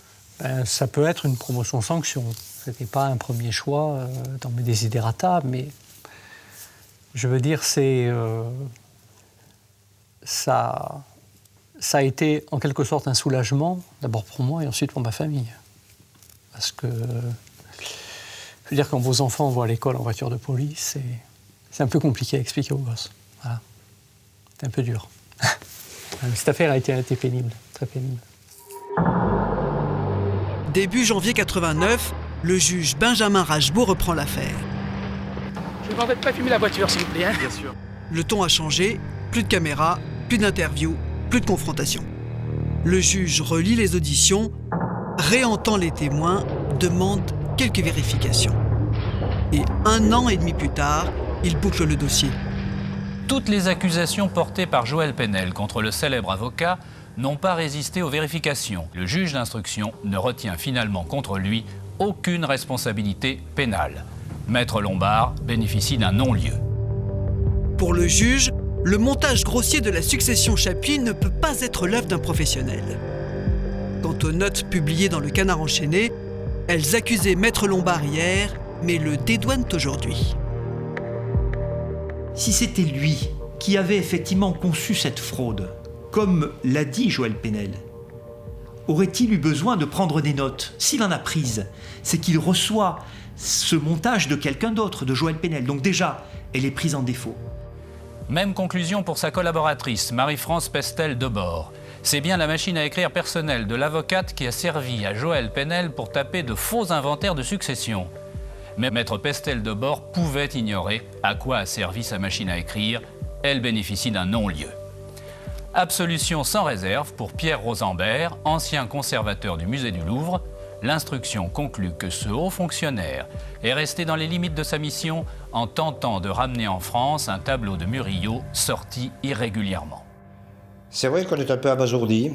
Ça peut être une promotion-sanction. Ce n'était pas un premier choix dans mes desiderata, mais je veux dire, ça a été en quelque sorte un soulagement, d'abord pour moi et ensuite pour ma famille. Parce que, je veux dire, quand vos enfants vont à l'école en voiture de police, c'est un peu compliqué à expliquer aux gosses. Voilà. C'est un peu dur. Cette affaire a été pénible, très pénible. Début janvier 89, le juge Benjamin Rachebault reprend l'affaire. Je vous demande de ne pas fumer la voiture, s'il vous plaît. Hein. Bien sûr. Le ton a changé, plus de caméras, plus d'interviews, Plus de confrontation. Le juge relit les auditions, réentend les témoins, demande quelques vérifications. Et 1 an et demi plus tard, il boucle le dossier. Toutes les accusations portées par Joël Penel contre le célèbre avocat n'ont pas résisté aux vérifications. Le juge d'instruction ne retient finalement contre lui aucune responsabilité pénale. Maître Lombard bénéficie d'un non-lieu. Pour le juge, le montage grossier de la succession Chapuis ne peut pas être l'œuvre d'un professionnel. Quant aux notes publiées dans le Canard enchaîné, elles accusaient Maître Lombard hier, mais le dédouanent aujourd'hui. Si c'était lui qui avait effectivement conçu cette fraude, comme l'a dit Joël Penel, aurait-il eu besoin de prendre des notes? S'il en a prises, c'est qu'il reçoit ce montage de quelqu'un d'autre, de Joël Penel. Donc déjà, elle est prise en défaut. Même conclusion pour sa collaboratrice, Marie-France Pestel-Debord. C'est bien la machine à écrire personnelle de l'avocate qui a servi à Joël Penel pour taper de faux inventaires de succession. Mais maître Pestel-Debord pouvait ignorer à quoi a servi sa machine à écrire. Elle bénéficie d'un non-lieu. Absolution sans réserve pour Pierre Rosenberg, ancien conservateur du musée du Louvre. L'instruction conclut que ce haut fonctionnaire est resté dans les limites de sa mission en tentant de ramener en France un tableau de Murillo sorti irrégulièrement. C'est vrai qu'on est un peu abasourdi.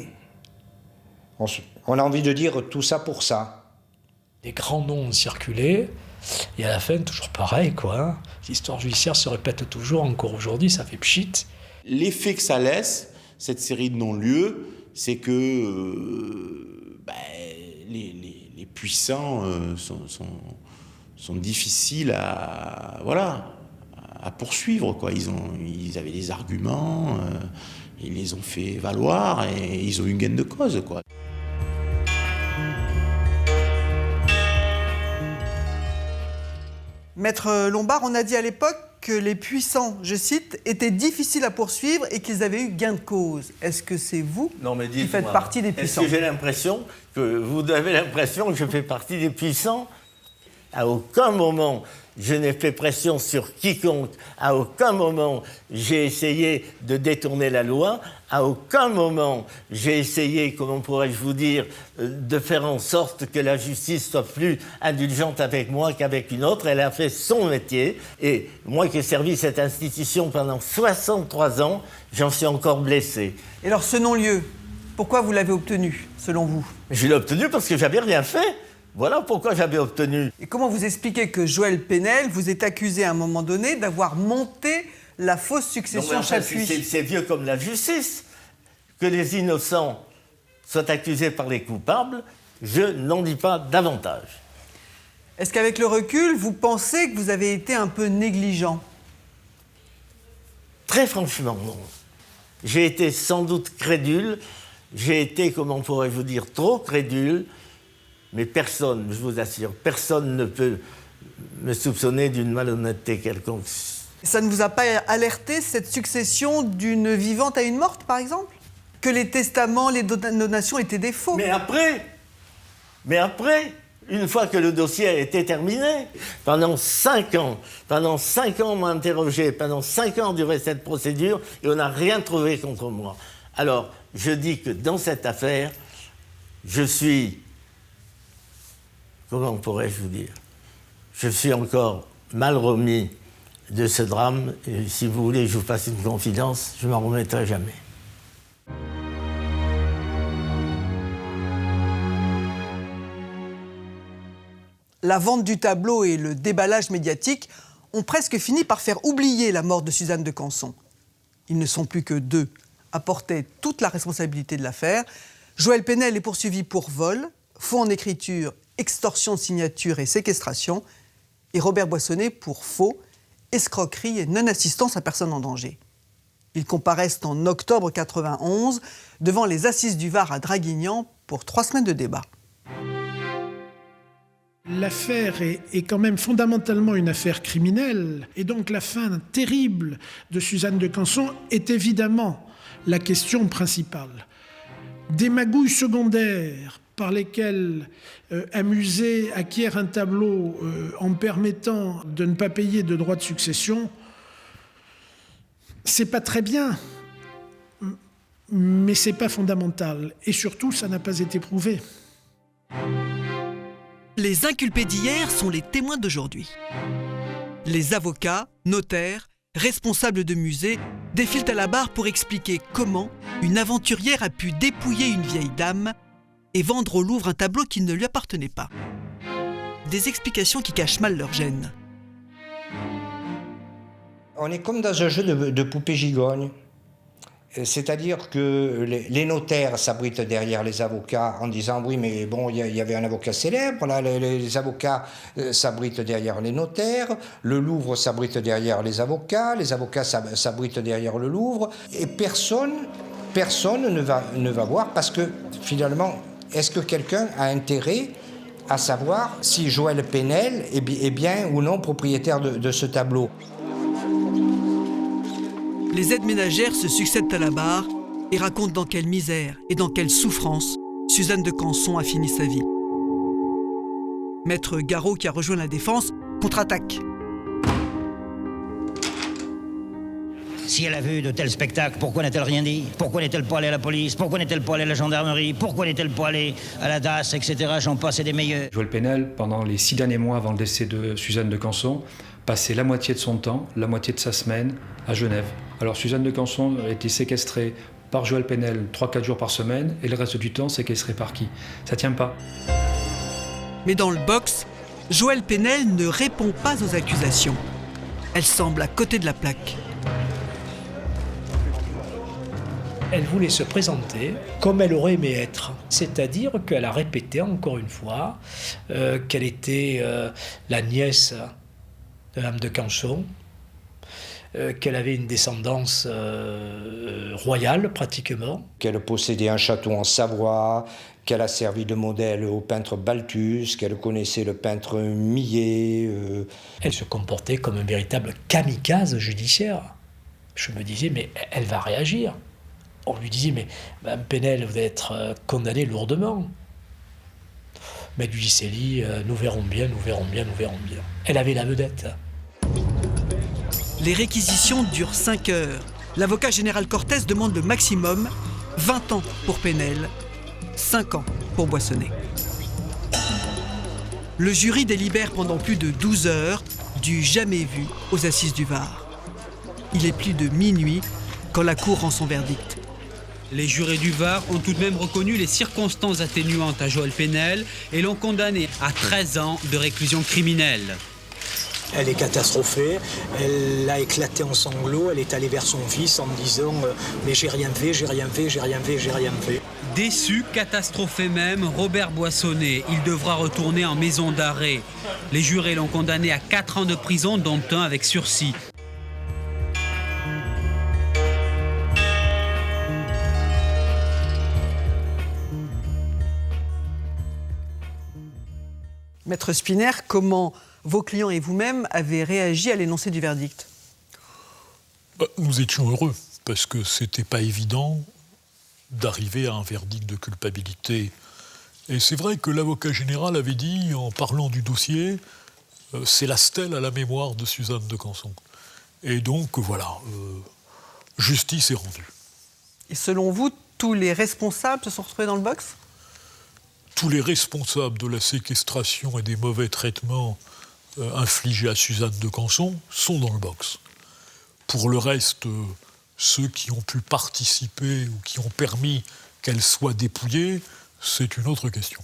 On a envie de dire tout ça pour ça. Des grands noms ont circulé, et à la fin, toujours pareil, quoi. L'histoire judiciaire se répète toujours, encore aujourd'hui, ça fait pchit. L'effet que ça laisse, cette série de non-lieux, c'est que les puissants sont difficiles à poursuivre, quoi. Ils avaient des arguments, ils les ont fait valoir et ils ont eu gain de cause, quoi. Maître Lombard, on a dit à l'époque que les puissants, je cite, étaient difficiles à poursuivre et qu'ils avaient eu gain de cause. Est-ce que c'est vous qui faites partie des puissants? Est-ce que j'ai l'impression que vous avez l'impression que je fais partie des puissants? À aucun moment, je n'ai fait pression sur quiconque. À aucun moment, j'ai essayé de détourner la loi. À aucun moment, j'ai essayé, comment pourrais-je vous dire, de faire en sorte que la justice soit plus indulgente avec moi qu'avec une autre. Elle a fait son métier. Et moi qui ai servi cette institution pendant 63 ans, j'en suis encore blessé. Et alors, ce non-lieu, pourquoi vous l'avez obtenu, selon vous? Je l'ai obtenu parce que j'avais rien fait. Voilà pourquoi j'avais obtenu. Et comment vous expliquez que Joël Penel vous est accusé à un moment donné d'avoir monté la fausse succession Chapuis? C'est vieux comme la justice. Que les innocents soient accusés par les coupables, je n'en dis pas davantage. Est-ce qu'avec le recul, vous pensez que vous avez été un peu négligent? Très franchement, non. J'ai été sans doute crédule. J'ai été, comment pourrais-je vous dire, trop crédule. Mais personne, je vous assure, personne ne peut me soupçonner d'une malhonnêteté quelconque. Ça ne vous a pas alerté, cette succession d'une vivante à une morte, par exemple? Que les testaments, les donations étaient des faux? Mais après, une fois que le dossier a été terminé, pendant 5 ans, on m'a interrogé, pendant 5 ans durait cette procédure, et on n'a rien trouvé contre moi. Alors, je dis que dans cette affaire, je suis... Comment pourrais-je vous dire? Je suis encore mal remis de ce drame. Et si vous voulez que je vous fasse une confidence, je ne m'en remettrai jamais. La vente du tableau et le déballage médiatique ont presque fini par faire oublier la mort de Suzanne de Canson. Ils ne sont plus que 2 à porter toute la responsabilité de l'affaire. Joël Penel est poursuivi pour vol, faux en écriture, extorsion de signature et séquestration, et Robert Boissonnet pour faux, escroquerie et non-assistance à personne en danger. Ils comparaissent en octobre 91 devant les assises du Var à Draguignan pour 3 semaines de débat. L'affaire est quand même fondamentalement une affaire criminelle, et donc la fin terrible de Suzanne de Canson est évidemment la question principale. Des magouilles secondaires par lesquelles un musée acquiert un tableau en permettant de ne pas payer de droits de succession, c'est pas très bien. mais c'est pas fondamental. Et surtout, ça n'a pas été prouvé. Les inculpés d'hier sont les témoins d'aujourd'hui. Les avocats, notaires, responsables de musées défilent à la barre pour expliquer comment une aventurière a pu dépouiller une vieille dame et vendre au Louvre un tableau qui ne lui appartenait pas. Des explications qui cachent mal leur gêne. On est comme dans un jeu de poupée gigogne. C'est-à-dire que les notaires s'abritent derrière les avocats en disant « oui, mais bon, il y avait un avocat célèbre, là, les avocats s'abritent derrière les notaires, le Louvre s'abrite derrière les avocats s'abritent derrière le Louvre, et personne ne va voir parce que finalement, est-ce que quelqu'un a intérêt à savoir si Joël Penel est bien ou non propriétaire de ce tableau ?» Les aides ménagères se succèdent à la barre et racontent dans quelle misère et dans quelle souffrance Suzanne de Canson a fini sa vie. Maître Garot, qui a rejoint la défense, contre-attaque. Si elle a vu de tels spectacles, pourquoi n'a-t-elle rien dit? Pourquoi n'est-elle pas allée à la police? Pourquoi n'est-elle pas allée à la gendarmerie? Pourquoi n'est-elle pas allée à la DAS, etc. J'en passe et des meilleurs. Joël Penel, pendant les 6 derniers mois avant le décès de Suzanne de Canson, passait la moitié de son temps, la moitié de sa semaine, à Genève. Alors Suzanne de Canson a été séquestrée par Joël Penel 3-4 jours par semaine, et le reste du temps séquestrée par qui? Ça tient pas. Mais dans le box, Joël Penel ne répond pas aux accusations. Elle semble à côté de la plaque. Elle voulait se présenter comme elle aurait aimé être. C'est-à-dire qu'elle a répété encore une fois qu'elle était la nièce de l'âme de Canson, qu'elle avait une descendance royale pratiquement. Qu'elle possédait un château en Savoie, qu'elle a servi de modèle au peintre Balthus, qu'elle connaissait le peintre Millet. Elle se comportait comme un véritable kamikaze judiciaire. Je me disais, mais elle va réagir. On lui disait, mais Mme Penel, vous allez être condamnée lourdement. Mais Dudicelli, nous verrons bien, nous verrons bien, nous verrons bien. Elle avait la vedette. Les réquisitions durent 5 heures. L'avocat général Cortés demande le maximum, 20 ans pour Penel, 5 ans pour Boissonnet. Le jury délibère pendant plus de 12 heures, du jamais vu aux assises du Var. Il est plus de minuit quand la cour rend son verdict. Les jurés du Var ont tout de même reconnu les circonstances atténuantes à Joël Penel et l'ont condamné à 13 ans de réclusion criminelle. Elle est catastrophée, elle a éclaté en sanglots, elle est allée vers son fils en disant « mais j'ai rien fait, j'ai rien fait, j'ai rien fait, j'ai rien fait ». Déçu, catastrophé même, Robert Boissonnet. Il devra retourner en maison d'arrêt. Les jurés l'ont condamné à 4 ans de prison, dont 1 avec sursis. Maître Spinner, comment vos clients et vous-même avez réagi à l'énoncé du verdict? Nous étions heureux, parce que c'était pas évident d'arriver à un verdict de culpabilité. Et c'est vrai que l'avocat général avait dit, en parlant du dossier, c'est la stèle à la mémoire de Suzanne de Canson. Et donc, voilà, justice est rendue. Et selon vous, tous les responsables se sont retrouvés dans le box? Tous les responsables de la séquestration et des mauvais traitements infligés à Suzanne de Canson sont dans le box. Pour le reste, ceux qui ont pu participer ou qui ont permis qu'elle soit dépouillée, c'est une autre question.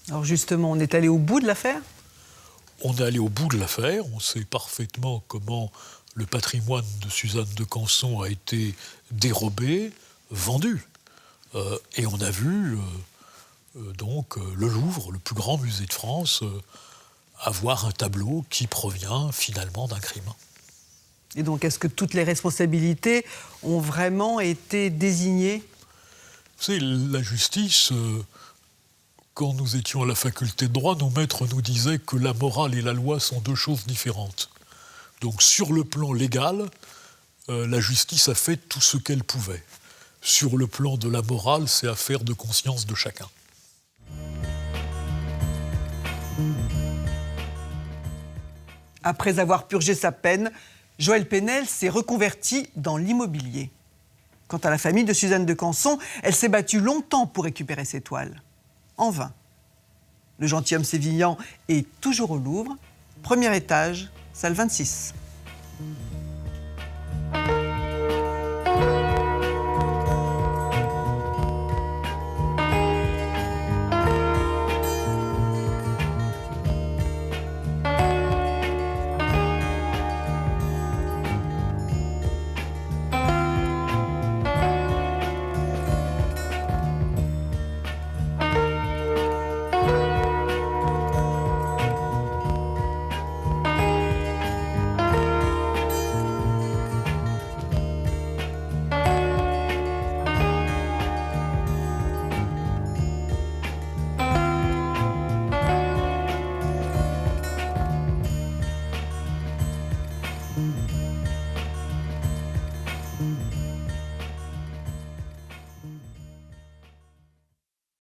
Alors justement, on est allé au bout de l'affaire? On est allé au bout de l'affaire, on sait parfaitement comment le patrimoine de Suzanne de Canson a été dérobé, vendu. Et on a vu... donc le Louvre, le plus grand musée de France, avoir un tableau qui provient finalement d'un crime. Et donc, est-ce que toutes les responsabilités ont vraiment été désignées? Vous savez, la justice, quand nous étions à la faculté de droit, nos maîtres nous disaient que la morale et la loi sont 2 choses différentes. Donc, sur le plan légal, la justice a fait tout ce qu'elle pouvait. Sur le plan de la morale, c'est affaire de conscience de chacun. Après avoir purgé sa peine, Joël Penel s'est reconverti dans l'immobilier. Quant à la famille de Suzanne de Canson, elle s'est battue longtemps pour récupérer ses toiles. En vain. Le gentilhomme sévillan est toujours au Louvre, premier étage, salle 26.